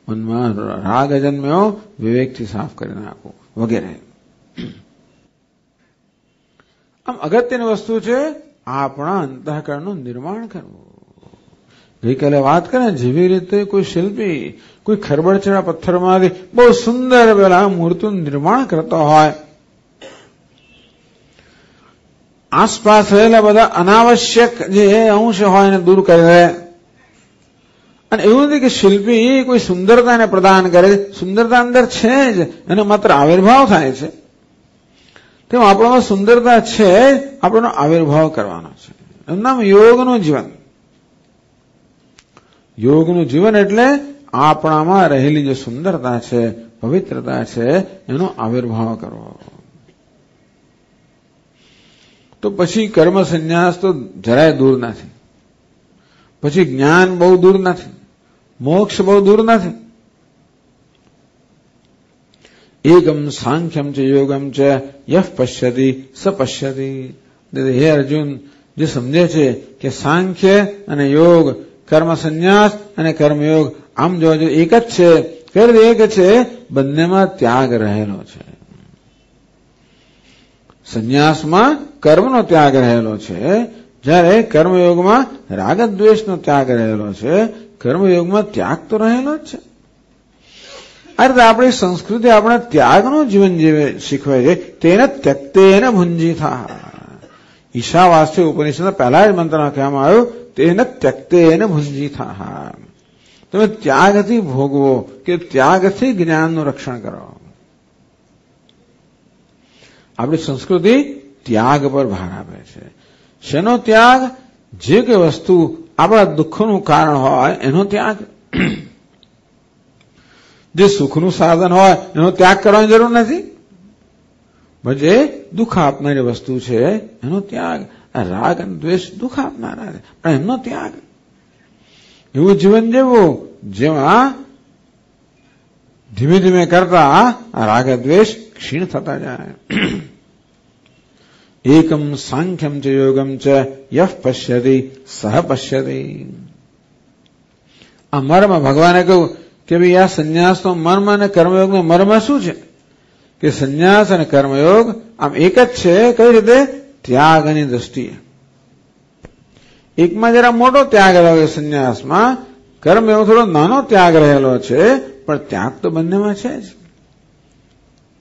મનમાં રાગ જન્મ્યો, વિવેકથી સાફ કરી નાખો, વગેરે. આમ અગત્યની વસ્તુ છે આપણા અંતઃકરણનું નિર્માણ કરવું. ગઈકાલે વાત કરે જેવી રીતે કોઈ શિલ્પી કોઈ ખરબડચડા પથ્થરમાંથી બહુ સુંદર પેલા મૂર્તિનું નિર્માણ કરતો હોય, આસપાસ રહેલા બધા અનાવશ્યક જે અંશ હોય એને દૂર કરી દે. અને એવું નથી કે શિલ્પી કોઈ સુંદરતાને પ્રદાન કરે, સુંદરતા અંદર છે જ, એનો માત્ર આવિર્ભાવ થાય છે. તેમ આપણામાં સુંદરતા છે, આપણનો આવિર્ભાવ કરવાનો છે. એનું નામ યોગનું જીવન. યોગનું જીવન એટલે આપણામાં રહેલી જે સુંદરતા છે, પવિત્રતા છે, એનો આવિર્ભાવ કરવો. તો પછી કર્મ સંન્યાસ તો જરાય દૂર નથી, પછી જ્ઞાન બહુ દૂર નથી, મોક્ષ બહુ દૂર નથી. એકમ સાંખ્યમ ચ યોગમ ચ યહ પશ્યતિ સ પશ્યતિ. હે અર્જુન, જે સમજે છે કે સાંખ્ય અને યોગ, કર્મ સંન્યાસ અને કર્મયોગ આમ જોવા જોઈએ એક જ છે, ફેર એક છે, બંનેમાં ત્યાગ રહેલો છે. સંન્યાસમાં કર્મનો ત્યાગ રહેલો છે, જ્યારે કર્મયોગમાં રાગ દ્વેષનો ત્યાગ રહેલો છે. કર્મયોગમાં ત્યાગ તો રહેલો જ છે. આ રીતે આપણી સંસ્કૃતિ આપણે ત્યાગનું જીવન જીવે શીખવે છે. તેને ત્યક્તેન ભુંજીથા. ઈશાવાસ્ય ઉપનિષદ પહેલા જ મંત્રમાં કહેવામાં આવ્યું, તેને ત્યક્તેન ભુંજીથા. તમે ત્યાગથી ભોગવો કે ત્યાગથી જ્ઞાનનું રક્ષણ કરો. આપણી સંસ્કૃતિ ત્યાગ પર ભાર આપે છે. શેનો ત્યાગ? જે કે વસ્તુ આપણા દુઃખનું કારણ હોય એનો ત્યાગ. જે સુખનું સાધન હોય એનો ત્યાગ કરવાની જરૂર નથી. જે દુઃખ આપનારી વસ્તુ છે એનો ત્યાગ. આ રાગ અને દ્વેષ દુઃખ આપનારા છે, પણ એમનો ત્યાગ. એવું જીવન જીવવું જેમાં ધીમે ધીમે કરતા આ રાગ દ્વેષ ક્ષીણ થતા જાય. એકમ સાંખ્યમ ચ યોગમ ચ યહ પશ્યતિ સહ પશ્યતિ. આ મર્મ ભગવાને કહ્યું કે ભાઈ આ સંન્યાસનો મર્મ અને કર્મયોગનો મર્મ શું છે? કે સંન્યાસ અને કર્મયોગ આમ એક જ છે. કઈ રીતે? ત્યાગની દ્રષ્ટિએ. એકમાં જરા મોટો ત્યાગ રહ્યો છે સંન્યાસમાં, કર્મયોગ થોડો નાનો ત્યાગ રહેલો છે, પણ ત્યાગ તો બંનેમાં છે જ.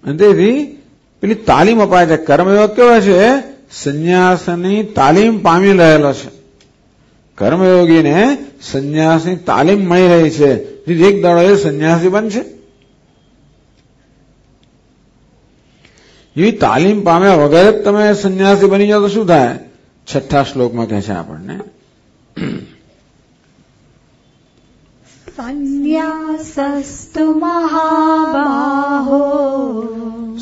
અને તેથી પેલી તાલીમ અપાય છે. કર્મયોગ કેવો છે? સંન્યાસની તાલીમ પામી રહેલો છે. કર્મયોગીને સંન્યાસની તાલીમ મળી રહી છે. એક દાડો એ સંન્યાસી બનશે. એવી તાલીમ પામ્યા વગર તમે સંન્યાસી બની જાઓ તો શું થાય? 6થા શ્લોકમાં કહે છે આપણને, સંન્યાસસ્તુ મહાબાહો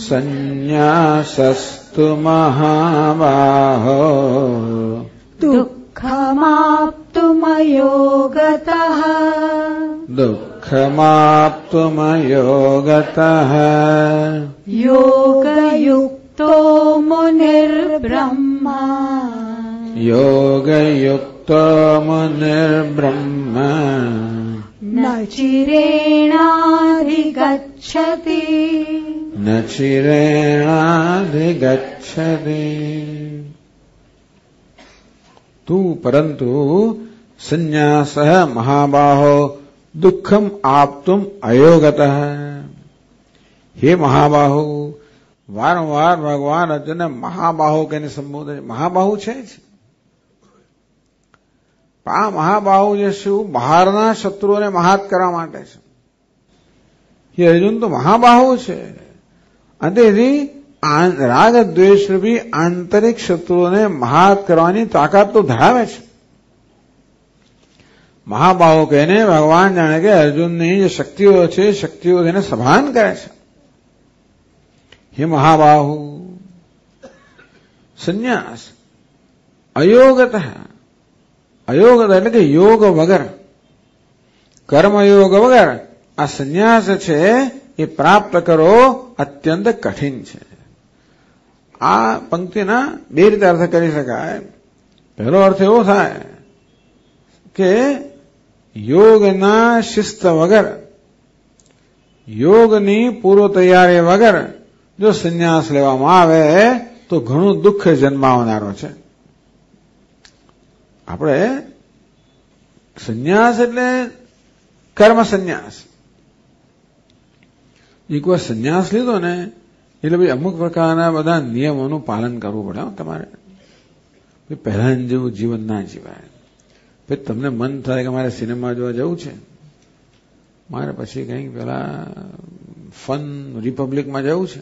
સંન્યાસસ્તુ મહાબાહો દુઃખમાપ્તુમયોગતઃ દુઃખમાપ્તુમયોગતઃ યોગયુક્તો મુનિર્બ્રહ્મા યોગયુક્તો મુનિર્બ્રહ્મા ન न चिरेणाधिगच्छति न चिरेणाधिगच्छति तू परंतु संन्यासः महाबाहो दुःखम आप्तुम अयोगतः। हे महाबाहु, વારંવાર ભગવાન અર્જુનને મહાબાહુ કહીને સંબોધે છે. મહાબાહુ છે જ. આ મહાબાહુ જે શું બહારના શત્રુઓને મહાત કરવા માટે છે. એ અર્જુન તો મહાબાહુ છે અને તેથી રાગ દ્વેષ રૂપી આંતરિક શત્રુઓને મહાત કરવાની તાકાત તો ધરાવે છે. મહાબાહુ કહીને ભગવાન જાણે કે અર્જુનની જે શક્તિઓ છે શક્તિઓ તેને સભાન કરે છે. હે મહાબાહુ, સંન્યાસ અયોગત, અયોગત એટલે કે યોગ વગર, કર્મયોગ વગર આ સંન્યાસ છે એ પ્રાપ્ત કરો અત્યંત કઠિન છે. આ પંક્તિના બે રીતે અર્થ કરી શકાય. પહેલો અર્થ એવો થાય કે યોગના શિસ્ત વગર, યોગની પૂર્વ તૈયારી વગર જો સંન્યાસ લેવામાં આવે તો ઘણું દુઃખ જન્માવનારો છે. આપણે સંન્યાસ એટલે કર્મ સંન્યાસ. એકવાર સંન્યાસ લીધો ને એટલે ભાઈ અમુક પ્રકારના બધા નિયમોનું પાલન કરવું પડે તમારે. પહેલા જેવું જીવન ના જીવાય. પછી તમને મન થાય કે મારે સિનેમા જોવા જવું છે, મારે પછી કંઈક પેલા ફન રિપબ્લિકમાં જવું છે,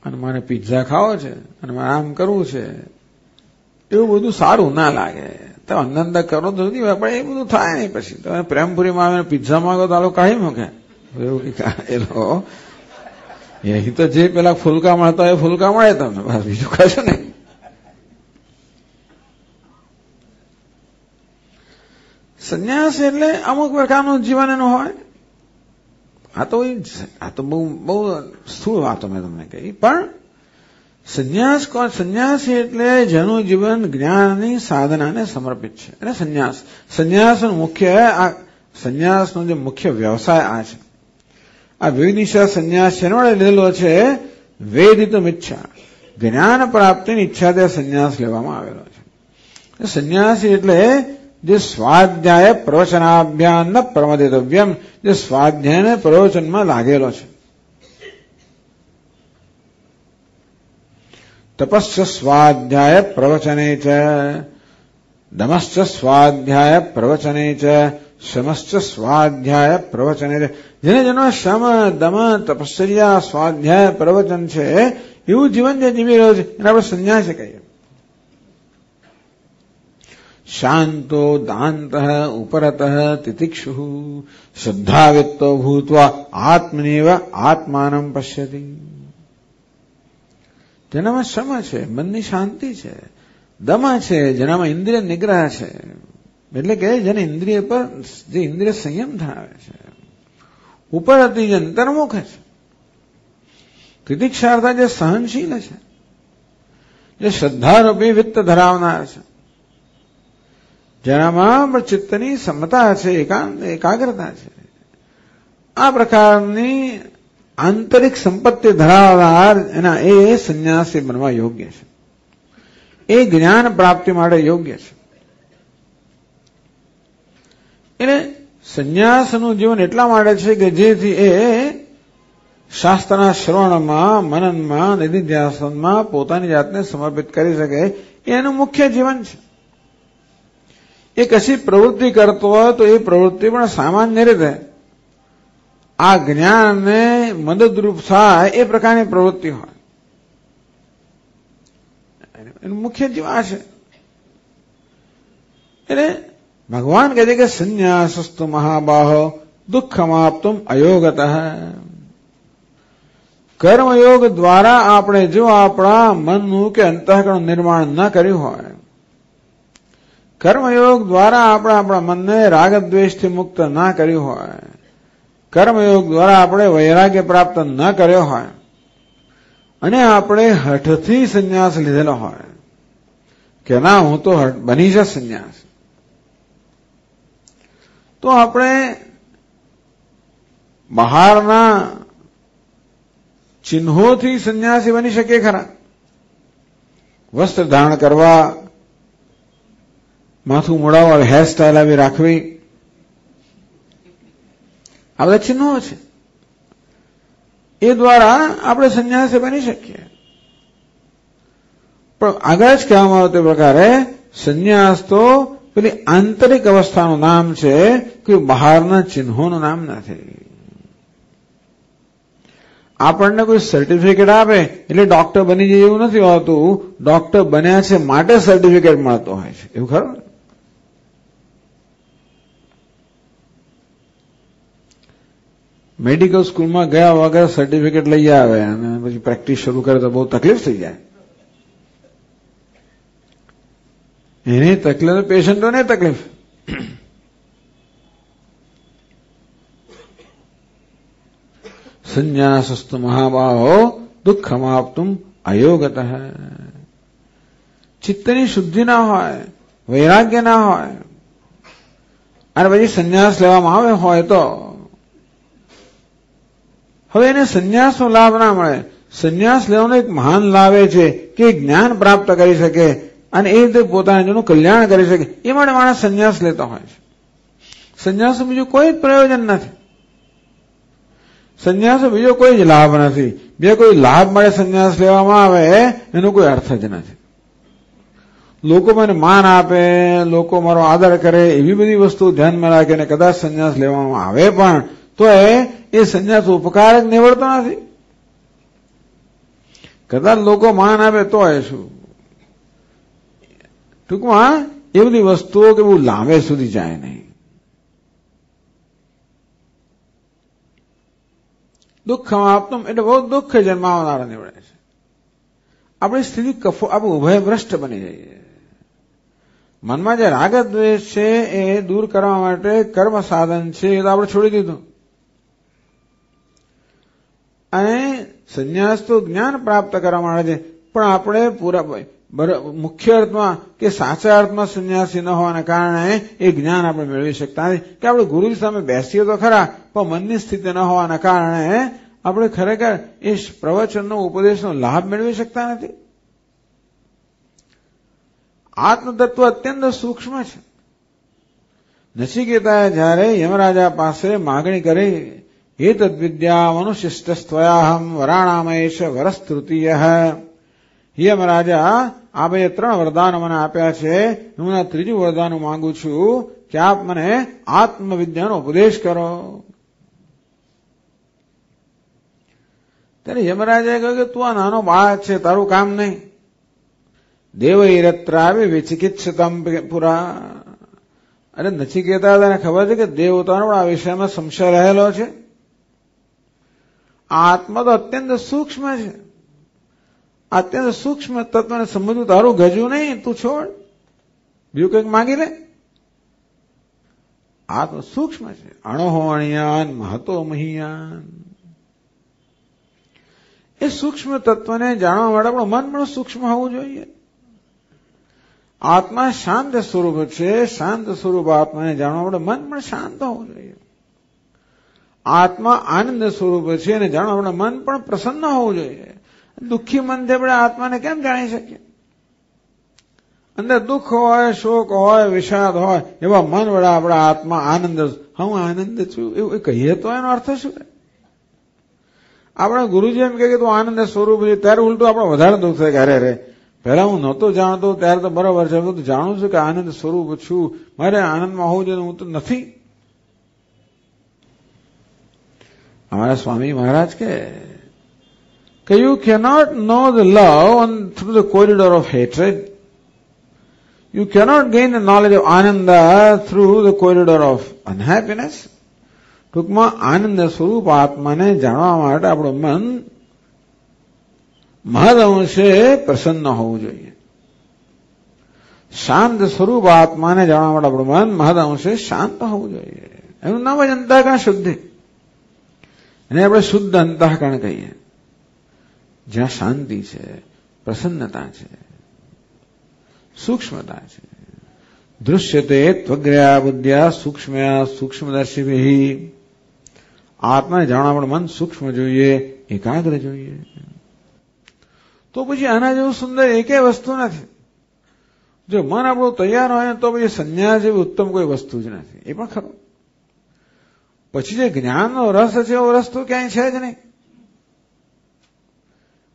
અને મારે પિઝા ખાવો છે, અને મારે આમ કરવું છે, એવું બધું સારું ના લાગે. તમે અંદર કરો તો પણ એ બધું થાય નહીં. પછી તમે પ્રેમપુરીમાં આવીને પિઝા માંગો તો આ લોકો કાઢી મૂકે. એવું એ લોકો અહીં તો જે પેલા ફૂલકા મળતા એ ફૂલકા મળે તમને, બસ બીજું કશું નહીં. સંન્યાસ એટલે અમુક પ્રકારનું જીવન એનું હોય. આ તો બહુ સ્થૂળ વાતો મેં તમને કહી. પણ સંન્યાસ કોણ? સંન્યાસી એટલે જેનું જીવન જ્ઞાનની સાધનાને સમર્પિત છે. એટલે સંન્યાસનો જે મુખ્ય વ્યવસાય આ છે. આ વિનિશા સંન્યાસ શેનો લીધેલો છે? વેદિતમ ઈચ્છા, જ્ઞાન પ્રાપ્તિની ઈચ્છાથી સંન્યાસ લેવામાં આવેલો છે. સંન્યાસી એટલે જે સ્વાધ્યાય પ્રવચનાભ્યાન ન પ્રમદિતવ્યમ, જે સ્વાધ્યાયને પ્રવચનમાં લાગેલો છે. તપસ્ચ સ્વાધ્યાય પ્રવચને ચ, દમશ્ચ સ્વાધ્યાય પ્રવચને ચ, શમશ્ચ સ્વાધ્યાય પ્રવચને ચ. જેનો શમ, દમ, તપશ્ચર્યા, સ્વાધ્યાય, પ્રવચન છે એવું જીવન જે જીવી રહ્યો છે એને આપણે સંન્યાસી કહીએ. શાંતો દાંત ઉપરત તિતિક્ષુ શ્રદ્ધાવિત્તો ભૂત્વા આત્મનેવ આત્માનમ પશ્યતિ. જેનામાં શમ છે, મનની શાંતિ છે, દમ છે, જેનામાં ઇન્દ્રિય નિગ્રહ છે, એટલે કે જેને ઇન્દ્રિય પર જે ઇન્દ્રિય સંયમ ધરાવે છે, ઉપરથી જે અંતર્મુખ છે, તિતિક્ષાર્થા જે સહનશીલ છે, જે શ્રદ્ધારૂપી વિત્ત ધરાવનાર છે, જેનામાં પણ ચિત્તની સમતા છે, એકાગ્રતા છે, આ પ્રકારની આંતરિક સંપત્તિ ધરાવનાર એના એ સંન્યાસી બનવા યોગ્ય છે. એ જ્ઞાન પ્રાપ્તિ માટે યોગ્ય છે. એટલે સંન્યાસનું જીવન એટલા માટે છે કે જેથી એ શાસ્ત્રના શ્રવણમાં, મનનમાં, નિધિધ્યાસનમાં પોતાની જાતને સમર્પિત કરી શકે. એ એનું મુખ્ય જીવન છે. એ કશી પ્રવૃત્તિ કરતો હોય તો એ પ્રવૃત્તિ પણ સામાન્ય રીતે આ જ્ઞાનને મદદરૂપ થાય એ પ્રકારની પ્રવૃત્તિ હોય. એનું મુખ્ય જીવન આ છે. એટલે ભગવાન કહે છે કે સંન્યાસસ્તુ મહાબાહો દુઃખમાપ્તુમ અયોગતઃ. કર્મયોગ દ્વારા આપણે જો આપણા મનનું કે અંતઃકરણ નિર્માણ ન કર્યું હોય, કર્મયોગ દ્વારા આપણે આપણા મનને રાગદ્વેષથી મુક્ત ના કર્યું હોય, કર્મયોગ દ્વારા આપણે વૈરાગ્ય પ્રાપ્ત ન કર્યો હોય, અને આપણે હઠથી સંન્યાસ લીધેલો હોય કે ના હું તો બની જ સંન્યાસ, તો આપણે બહારના ચિહ્નોથી સંન્યાસી બની શકીએ ખરા? વસ્ત્ર ધારણ કરવા, માથું મોડાવવા, હેરસ્ટાઇલ આવી રાખવી, આ બધા ચિહ્નો છે. એ દ્વારા આપણે સંન્યાસી બની શકીએ. પણ આગળ જ કહેવામાં આવે તે પ્રકારે સંન્યાસ તો પેલી આંતરિક અવસ્થાનું નામ છે, કોઈ બહારના ચિહ્નોનું નામ નથી. આપણને કોઈ સર્ટિફિકેટ આપે એટલે ડોક્ટર બની જાય એવું નથી હોતું. ડોક્ટર બન્યા છે માટે સર્ટિફિકેટ મળતો હોય છે, એવું ખરું? મેડિકલ સ્કૂલમાં ગયા વગર સર્ટિફિકેટ લઈ આવે અને પછી પ્રેક્ટિસ શરૂ કરે તો બહુ તકલીફ થઈ જાય. એની તકલીફ, પેશન્ટોને તકલીફ. સંન્યાસસ્તુ મહાબાહો દુઃખમાપ્તુમ અયોગતઃ. ચિત્તની શુદ્ધિ ના હોય, વૈરાગ્ય ના હોય અને પછી સંન્યાસ લેવામાં આવે હોય તો હવે એને સંન્યાસનો લાભ ના મળે. સંન્યાસ લેવાનો એક મહાન લાભ એ છે કે જ્ઞાન પ્રાપ્ત કરી શકે અને એ રીતે પોતાનું કલ્યાણ કરી શકે. એ માટે માણસ સંન્યાસ લેતો હોય છે. સંન્યાસનું બીજું કોઈ પ્રયોજન નથી. સંન્યાસનો બીજો કોઈ જ લાભ નથી. બે કોઈ લાભ મળે સંન્યાસ લેવામાં આવે એનો કોઈ અર્થ જ નથી. લોકો મને માન આપે, લોકો મારો આદર કરે, એવી બધી વસ્તુ ધ્યાનમાં રાખીને કદાચ સંન્યાસ લેવામાં આવે પણ તો એ સંન્યાસ ઉપકારક નીવડતો નથી. કદાચ લોકો માન આપે તો એ શું, ટૂંકમાં એ બધી વસ્તુઓ કે બહુ લાંબે સુધી જાય નહીં. દુઃખમાં આપતું એટલે બહુ દુઃખ જન્માવનારા નીવડે છે. આપણી સ્થિતિ આપણું ઉભયભ્રષ્ટ બની જઈએ. મનમાં જે રાગ દ્વેષ છે એ દૂર કરવા માટે કર્મ સાધન છે એ તો આપણે છોડી દીધું. અને સંન્યાસ તો જ્ઞાન પ્રાપ્ત કરવા માટે છે, પણ આપણે પૂરા મુખ્ય અર્થમાં કે સાચા અર્થમાં સંન્યાસી ન હોવાના કારણે એ જ્ઞાન આપણે મેળવી શકતા નથી. કે આપણે ગુરુજી સામે બેસીએ તો ખરા, પણ મનની સ્થિતિ ન હોવાના કારણે આપણે ખરેખર એ પ્રવચનનો ઉપદેશનો લાભ મેળવી શકતા નથી. આત્મતત્વ અત્યંત સૂક્ષ્મ છે. નચિકેતાએ જ્યારે યમરાજા પાસે માગણી કરી, હે તદ્વિદ્યા મનુશિષ્ટસ્ત્વયાહમ વરાણામયેશ વરસ્તૃતીય. યમરાજા આ બે 3 વરદાનો મને આપ્યા છે, હું આ ત્રીજું વરદાન માંગુ છું કે આપ મને આત્મવિદ્યાનો ઉપદેશ કરો. ત્યારે યમરાજાએ કહ્યું કે તું આ નાનો બાળક છે, તારું કામ નહીં. દેવૈરત્રાવી વિચિકિત્સતમ પુરા. અરે નચિકેતા તને ખબર છે કે દેવતાનો આ વિષયમાં સંશય રહેલો છે. આત્મા તો અત્યંત સૂક્ષ્મ છે. અત્યંત સૂક્ષ્મ તત્વને સમજવું તારું ગજું નહીં, તું છોડ, બીજું કંઈક માગી લે. આત્મ સૂક્ષ્મ છે. અણોહોણિયાન મહતો મહિયાન. એ સૂક્ષ્મ તત્વને જાણવા માટે આપણું મન પણ સૂક્ષ્મ હોવું જોઈએ. આત્મા શાંત સ્વરૂપ છે. શાંત સ્વરૂપ આત્માને જાણવા માટે મન પણ શાંત હોવું જોઈએ. આત્મા આનંદ સ્વરૂપ છે અને જાણવા માટે મન પણ પ્રસન્ન હોવું જોઈએ. દુઃખી મનથી આપણે આત્માને કેમ જાણી શકીએ? અંદર દુઃખ હોય, શોક હોય, વિષાદ હોય, એવા મન વડે આપણા આત્મા આનંદ, હું આનંદ છું એવું કહીએ તો એનો અર્થ શું? આપણા ગુરુજી એમ કહે કે તું આનંદ સ્વરૂપ છે, ત્યારે ઉલટું આપણે વધારે દુઃખ થાય કે અરે રે પહેલા હું નહોતો જાણતો ત્યારે તો બરાબર છે, હું તો જાણું છું કે આનંદ સ્વરૂપ છું, મારે આનંદમાં હોવું જોઈએ, હું તો નથી. અમારા સ્વામી મહારાજ કે you cannot know the love through the corridor of hatred. You cannot gain the knowledge of Ananda through the corridor of unhappiness. ટૂંકમાં આનંદ સ્વરૂપ આત્માને જાણવા માટે આપણું મન મહદઅંશે પ્રસન્ન હોવું જોઈએ. શાંત સ્વરૂપ આત્માને જાણવા માટે આપણું મન મહદઅંશે શાંત હોવું જોઈએ. એનું નામ જ અંતઃકરણ શુદ્ધિ. એને આપણે શુદ્ધ અંતઃકરણ કહીએ, જ્યાં શાંતિ છે, પ્રસન્નતા છે, સૂક્ષ્મતા છે, દૃશ્યતે ત્વગ્રયા બુદ્ધ્યા સૂક્ષ્મયા સૂક્ષ્મદર્શિભિ. આત્માને જાણવા પણ મન સૂક્ષ્મ જોઈએ, એકાગ્ર જોઈએ. તો પછી આના જેવું સુંદર એકેય વસ્તુ નથી. જો મન આપણું તૈયાર હોય ને તો પછી સંન્યાસ જેવી ઉત્તમ કોઈ વસ્તુ જ નથી. એ પણ ખરું. પછી જે જ્ઞાનનો રસ છે એવો રસ તો ક્યાંય છે જ નહીં.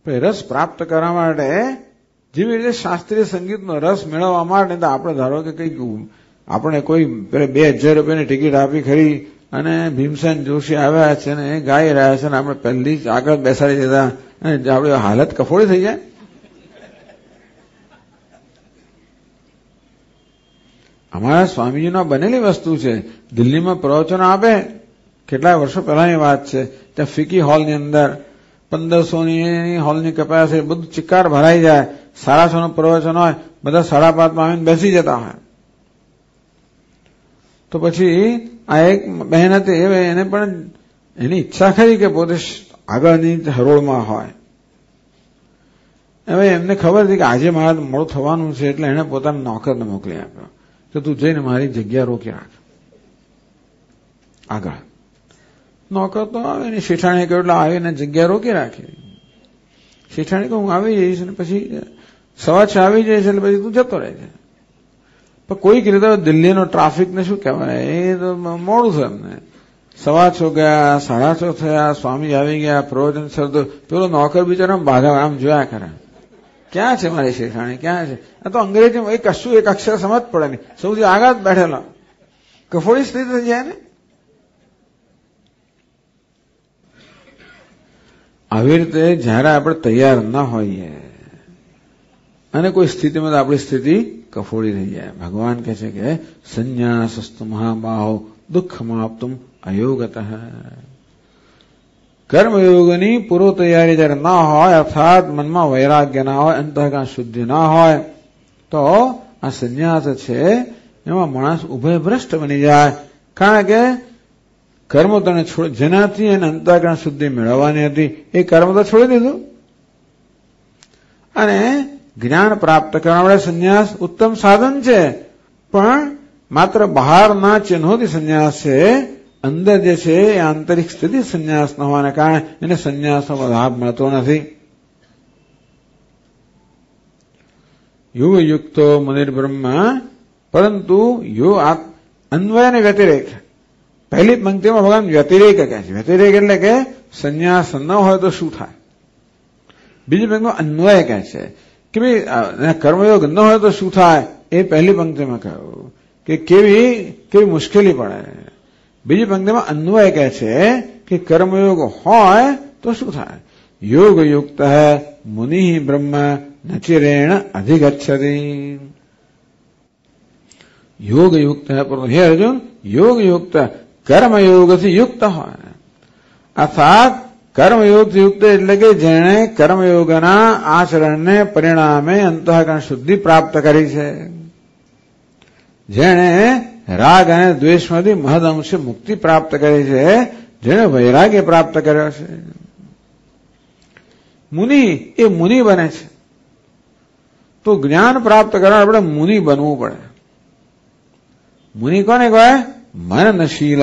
રસ પ્રાપ્ત કરવા માટે જેવી રીતે શાસ્ત્રીય સંગીતનો રસ મેળવવા માટે આપણે ધારો કે કઈક આપણે કોઈ 2000 રૂપિયાની ટિકિટ આપી ખરી અને ભીમસેન જોશી આવ્યા છે ને એ ગાઈ રહ્યા છે ને આપણે પહેલી જ આગળ બેસાડી દીધા અને આપણી હાલત કફોડી થઈ જાય. અમારા સ્વામીજીનો બનેલી વસ્તુ છે. દિલ્હીમાં પ્રવચનો આપે, કેટલાય વર્ષો પહેલાની વાત છે. ત્યાં ફિકી હોલની અંદર 1500ની હોલની કેપેસિટી, બધું ચિક્કાર ભરાઈ જાય. 650 નું પ્રવચન હોય, બધા 5:30 આવીને બેસી જતા હોય. તો પછી આ એક બહેન હતી, એને પણ એની ઈચ્છા ખરી કે પોતે આગળની હરોળમાં હોય. હવે એમને ખબર હતી કે આજે મારે મોડું થવાનું છે, એટલે એને પોતાના નોકરને મોકલી આપ્યો કે તું જઈને મારી જગ્યા રોકી રાખ આગળ. નોકર તો આવે ને, શેઠાણી કહ્યું એટલે આવીને જગ્યા રોકી રાખી. શેઠાણી કહું હું આવી જઈશ ને પછી 6:15 આવી જઈશ એટલે પછી તું જતો રહેજે. પણ કોઈક રીતે દિલ્હીનો ટ્રાફિકને શું કહેવાય, એ તો મોડું થયું એમને. 6:15 ગયા, 6:30 થયા, સ્વામી આવી ગયા, પ્રવચન શરૂ. પેલો નોકર બિચારો બાધા આમ જોયા કરે, ક્યાં છે મારી શેઠાણી, ક્યાં છે? આ તો અંગ્રેજીમાં કશું એક અક્ષર સમજ પડે નહીં, સૌથી આગળ જ બેઠેલો. કફોડી સ્થિતિ થઈ જાય ને. આવી રીતે જયારે આપણે તૈયાર ન હોઈએ અને કોઈ સ્થિતિમાં આપણી સ્થિતિ કફોડી થઈ જાય. ભગવાન કહે છે કે સંન્યાસસ્તુ મહાબાહો દુઃખમાપ્તુમ અયોગતઃ. કર્મયોગની પૂર્વ તૈયારી જયારે ના હોય, અર્થાત મનમાં વૈરાગ્ય ના હોય, અંતઃકરણ શુદ્ધિ ના હોય, તો આ સંન્યાસ છે એમાં માણસ ઉભયભ્રષ્ટ બની જાય. કારણ કે કર્મ તને જેનાથી એને અંતઃકરણ શુદ્ધિ મેળવવાની હતી એ કર્મ તો છોડી દીધું. અને જ્ઞાન પ્રાપ્ત કરવા માટે સંન્યાસ ઉત્તમ સાધન છે, પણ માત્ર બહારના ચિહ્નોથી સંન્યાસ છે. અંદર જે છે એ આંતરિક સ્થિતિ સંન્યાસ ન હોવાને કારણે એને સંન્યાસનો લાભ મળતો નથી. યુક્તો મુનિર્બ્રહ્મ, પરંતુ અન્વય અને વ્યતિરેક. પહેલી પંક્તિમાં ભગવાન વ્યતિરેક કહે છે. વ્યતિરેક એટલે કે સંન્યાસ ન હોય તો શું થાય. બીજી પંક્તિમાં અન્વય કહે છે કે ભાઈ કર્મયોગ ન હોય તો શું થાય. એ પહેલી પંક્તિમાં કહ્યું કે કેવી મુશ્કેલી પડે. બીજી પંક્તિમાં અન્વય કહે છે કે કર્મયોગ હોય તો શું થાય. યોગયુક્ત મુનિ બ્રહ્મ નચિરેણ અધિગચ્છતિ. યોગયુક્ત હે અર્જુન, યોગયુક્ત કર્મયોગથી યુક્ત હોય, અર્થાત કર્મયોગથી યુક્ત એટલે કે જેણે કર્મયોગના આચરણને પરિણામે અંતઃકરણ શુદ્ધિ પ્રાપ્ત કરી છે, જેણે રાગ અને દ્વેષમાંથી મહદઅંશે મુક્તિ પ્રાપ્ત કરી છે, જેણે વૈરાગ્ય પ્રાપ્ત કર્યો છે. મુનિ એ મુનિ બને છે. તો જ્ઞાન પ્રાપ્ત કરવા આપણે મુનિ બનવું પડે. મુનિ કોને કહેવાય? મનનશીલ.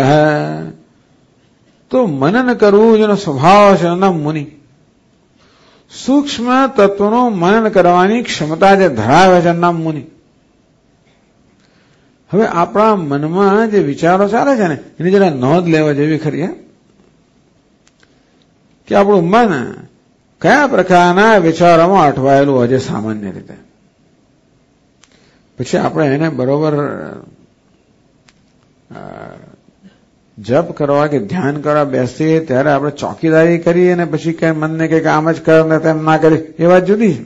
તો મનન કરવું જેનો સ્વભાવ છે એના મુનિ. સૂક્ષ્મ તત્વનું મનન કરવાની ક્ષમતા જે ધરાવે છે એના મુનિ. હવે આપણા મનમાં જે વિચારો ચાલે છે ને એની જરા નોંધ લેવા જેવી ખરી કે આપણું મન કયા પ્રકારના વિચારોમાં અટવાયેલું હોય છે સામાન્ય રીતે. પછી આપણે એને બરોબર જપ કરવા કે ધ્યાન કરવા બેસીએ ત્યારે આપણે ચોકીદારી કરીએ ને પછી કઈ મનને કઈક આમ જ કર ને તેમ ના કરી, એ વાત જુદી છે.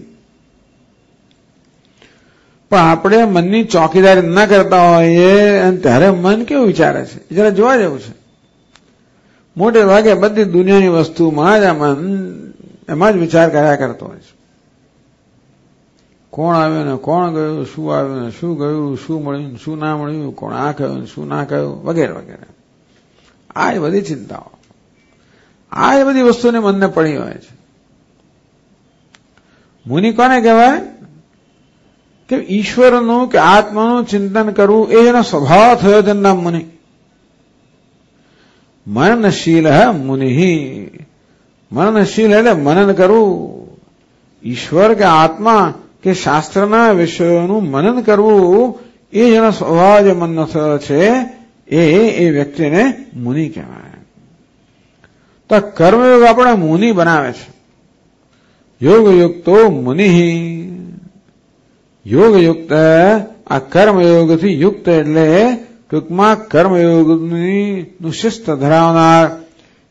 પણ આપણે મનની ચોકીદારી ન કરતા હોઈએ અને ત્યારે મન કેવું વિચારે છે એ જરા જોવા જેવું છે. મોટે ભાગે બધી દુનિયાની વસ્તુમાં જ આ મન એમાં જ વિચાર કર્યા કરતો હોય છે. કોણ આવ્યું ને કોણ ગયું, શું આવ્યું ને શું ગયું, શું મળ્યું શું ના મળ્યું, કોણ આ કહ્યું શું ના કહ્યું, વગેરે વગેરે. આ એ બધી ચિંતાઓ, આ એ બધી વસ્તુને મનને પડી હોય છે. મુનિ કોને કહેવાય કે ઈશ્વરનું કે આત્માનું ચિંતન કરવું એ એનો સ્વભાવ થયો જન્મ મુનિ. મનનશીલ મુનિ. મનનશીલ એટલે મનન કરવું. ઈશ્વર કે આત્મા કે શાસ્ત્રના વિષયોનું મનન કરવું એ જેનો સ્વભાવ જે મનનો થયો છે એ વ્યક્તિને મુનિ કહેવાય. તો કર્મયોગ આપણે મુનિ બનાવે છે. યોગયુક્તો મુનિ. યોગયુક્ત આ કર્મયોગથી યુક્ત એટલે ટૂંકમાં કર્મયોગનું શિસ્ત ધરાવનાર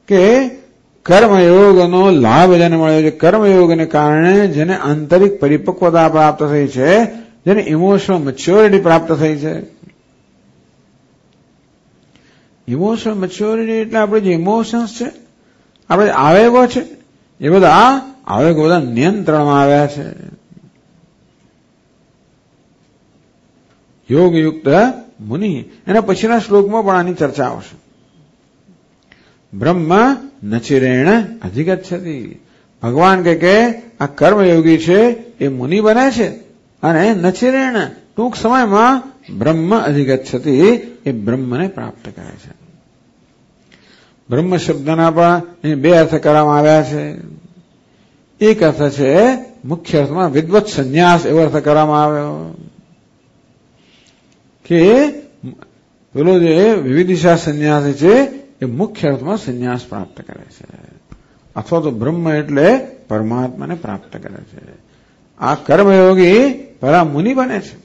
કે કર્મયોગનો લાભ જેને મળ્યો છે, કર્મયોગને કારણે જેને આંતરિક પરિપક્વતા પ્રાપ્ત થઈ છે, જેને ઇમોશનલ મેચ્યોરિટી પ્રાપ્ત થઈ છે. ઇમોશનલ મેચ્યોરિટી એટલે આપણે જે ઇમોશન્સ છે, આપણે આવેગો છે, એ બધા આવેગો બધા નિયંત્રણમાં આવ્યા છે. યોગયુક્ત મુનિ. એના પછીના શ્લોકમાં પણ આની ચર્ચા આવશે. બ્રહ્મ નચિરેણ અધિગચ્છતિ. ભગવાન કે આ કર્મયોગી છે એ મુનિ બને છે અને નચિરેણ ટૂંક સમયમાં બ્રહ્મ અધિગચ્છતિ એ બ્રહ્મને પ્રાપ્ત કરે છે. બ્રહ્મ શબ્દના પણ બે અર્થ કરવામાં આવ્યા છે. એક અર્થ છે મુખ્ય અર્થમાં વિદ્વત સંન્યાસ એવો અર્થ કરવામાં આવ્યો કે પેલો જે વિવિધિશા સંન્યાસી છે એ મુખ્ય અર્થમાં સંન્યાસ પ્રાપ્ત કરે છે, અથવા તો બ્રહ્મ એટલે પરમાત્માને પ્રાપ્ત કરે છે. આ કર્મયોગી પરા મુનિ બને છે.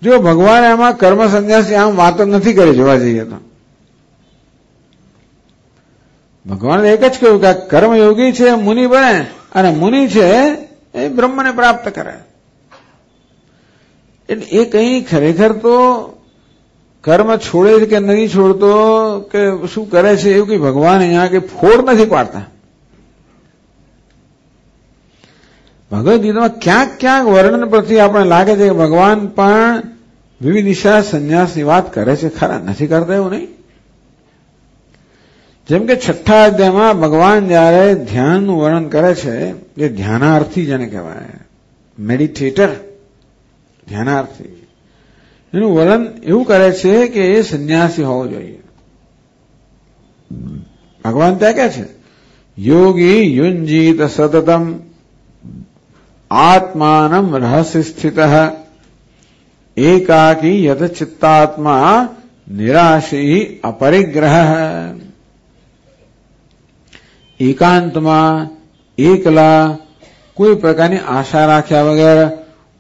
જો ભગવાને આમાં કર્મ સંન્યાસી આમ વાત નથી કરી, જોવા જઈએ તો ભગવાને એક જ કહ્યું કે આ કર્મયોગી છે મુનિ બને અને મુનિ છે એ બ્રહ્મને પ્રાપ્ત કરે. એટલે એ કઈ ખરેખર તો કર્મ છોડે છે કે નથી છોડતો કે શું કરે છે એવું કઈ ભગવાન અહીંયા કે ફોડ નથી પાડતા. ભગવદ ગીતામાં ક્યાંક ક્યાંક વર્ણન પરથી આપણે લાગે છે કે ભગવાન પણ વિવિધિશા સંન્યાસની વાત કરે છે ખરા, નથી કરતા એવું નહીં. જેમ કે 6ઠ્ઠા અધ્યાયમાં ભગવાન જયારે ધ્યાનનું વર્ણન કરે છે, એ ધ્યાનાર્થી જેને કહેવાય, મેડિટેટર, ધ્યાનાર્થી, એનું વર્ણન એવું કરે છે કે એ સંન્યાસી હોવો જોઈએ. ભગવાન ત્યાં કહે છે યોગી યુંજીત સતતમ આત્માનમ રહસ્ય સ્થિત એકાકી યત ચિત્તાત્મા નિરાશી અપરિગ્રહ. એકાંતમાં એકલા કોઈ પ્રકારની આશા રાખ્યા વગર,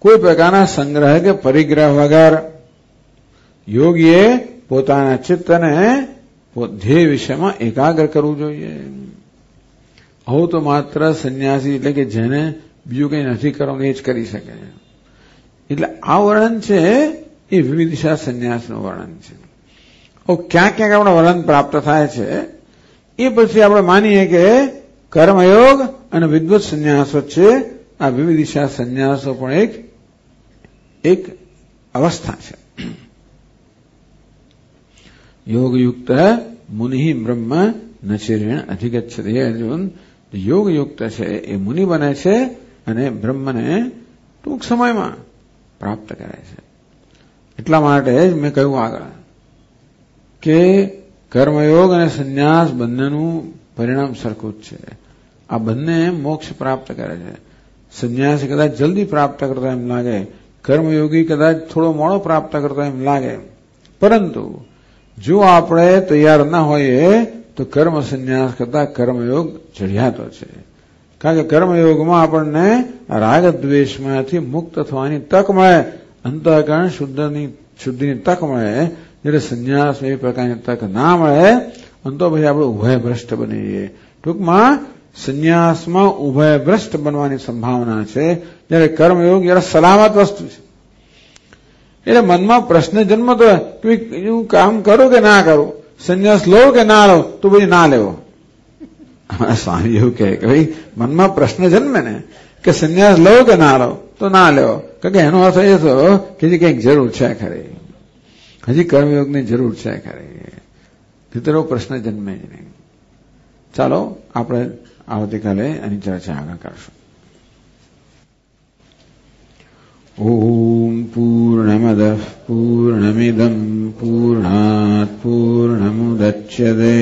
કોઈ પ્રકારના સંગ્રહ કે પરિગ્રહ વગર યોગીએ પોતાના ચિત્તને ધ્યેય વિષયમાં એકાગ્ર કરવું જોઈએ. આવું તો માત્ર સંન્યાસી એટલે કે જેને બીજું કંઈ નથી કરવાનું એ જ કરી શકે. એટલે આ વર્ણન છે એ વિવિધિશા સંન્યાસનું વર્ણન છે. ક્યાંક ક્યાંક આપણે વર્ણન પ્રાપ્ત થાય છે. એ પછી આપણે માનીએ કે કર્મયોગ અને વિદ્વત સંન્યાસ વચ્ચે આ વિવિધિશા સંન્યાસો પણ એક અવસ્થા છે. યોગયુક્ત મુનિ બ્રહ્મ નચિરેણ અધિગચ્છતિ. અર્જુન યોગયુક્ત છે એ મુનિ બને છે અને બ્રહ્મને ટૂંક સમયમાં પ્રાપ્ત કરે છે. એટલા માટે જ મેં કહ્યું આગળ કે કર્મયોગ અને સંન્યાસ બંનેનું પરિણામ સરખું જ છે. આ બંને મોક્ષ પ્રાપ્ત કરે છે. સંન્યાસી કદાચ જલ્દી પ્રાપ્ત કરતો એમ લાગે, કર્મયોગી કદાચ થોડો મોડો પ્રાપ્ત કરતો એમ લાગે, પરંતુ જો આપણે તૈયાર ના હોઈએ તો કર્મ સંન્યાસ કરતા કર્મયોગ ચઢિયાતો છે. કારણ કે કર્મયોગમાં આપણને રાગ દ્વેષમાંથી મુક્ત થવાની તક મળે, અંતઃકરણ શુદ્ધિની તક મળે. જ્યારે સંન્યાસ એ પ્રકારની તક ના મળે તો પછી આપણે ઉભયભ્રષ્ટ બની જઈએ. ટૂંકમાં સંન્યાસમાં ઉભયભ્રષ્ટ બનવાની સંભાવના છે, જ્યારે કર્મયોગ જયારે સલામત વસ્તુ છે. એટલે મનમાં પ્રશ્ન જન્મતો કે હું કામ કરું કે ના કરું, સંન્યાસ લો કે ના લો, તો પછી ના લેવો. સ્વામી એવું કહે કે ભાઈ મનમાં પ્રશ્ન જન્મે ને કે સંન્યાસ લો કે ના લો, તો ના લેવો. કારણ કે એનો અર્થ એ થયો કે હજી કંઈક જરૂર છે ખરી, હજી કર્મયોગની જરૂર છે ખરી. ભીતરો પ્રશ્ન જન્મે જ નહીં. ચાલો આપણે આવતીકાલે એની ચર્ચા આગળ કરશું. ઓમ पूर्णमदः पूर्णमिदम् पूर्णात् पूर्णमुदच्यते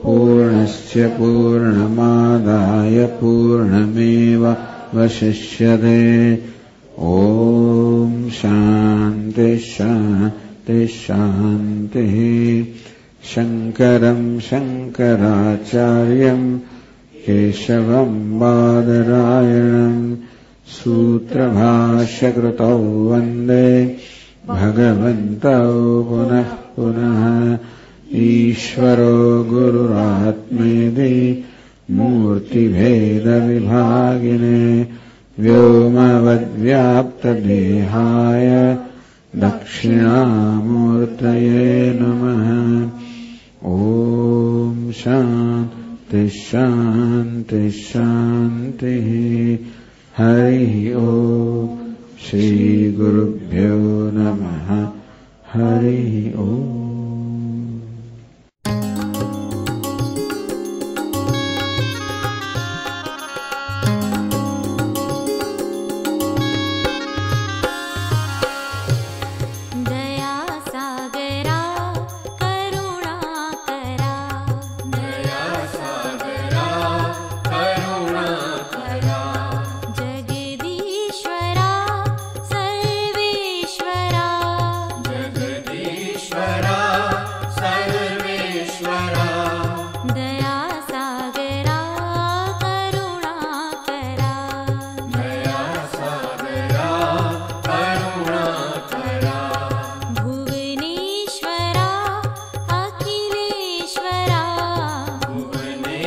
पूर्णस्य पूर्णमादाय पूर्णमेवावशिष्यते। ॐ शान्तिः शान्तिः शान्तिः। शङ्करम् शङ्कराचार्यम् केशवम् बादरायणम् सूत्रभाष्यकृतौ वन्दे भगवन्तौ पुनः पुनः। ईश्वरो गुरुरात्मेति मूर्तिभेदविभागिने व्योमवद्व्याप्तदेहाय दक्षिणामूर्तये नमः। ॐ शान्तिः शान्तिः शान्तिः। हरिः ॐ श्रीगुरुभ्यो नमः। हरिः ॐ। अखिलेश्वरा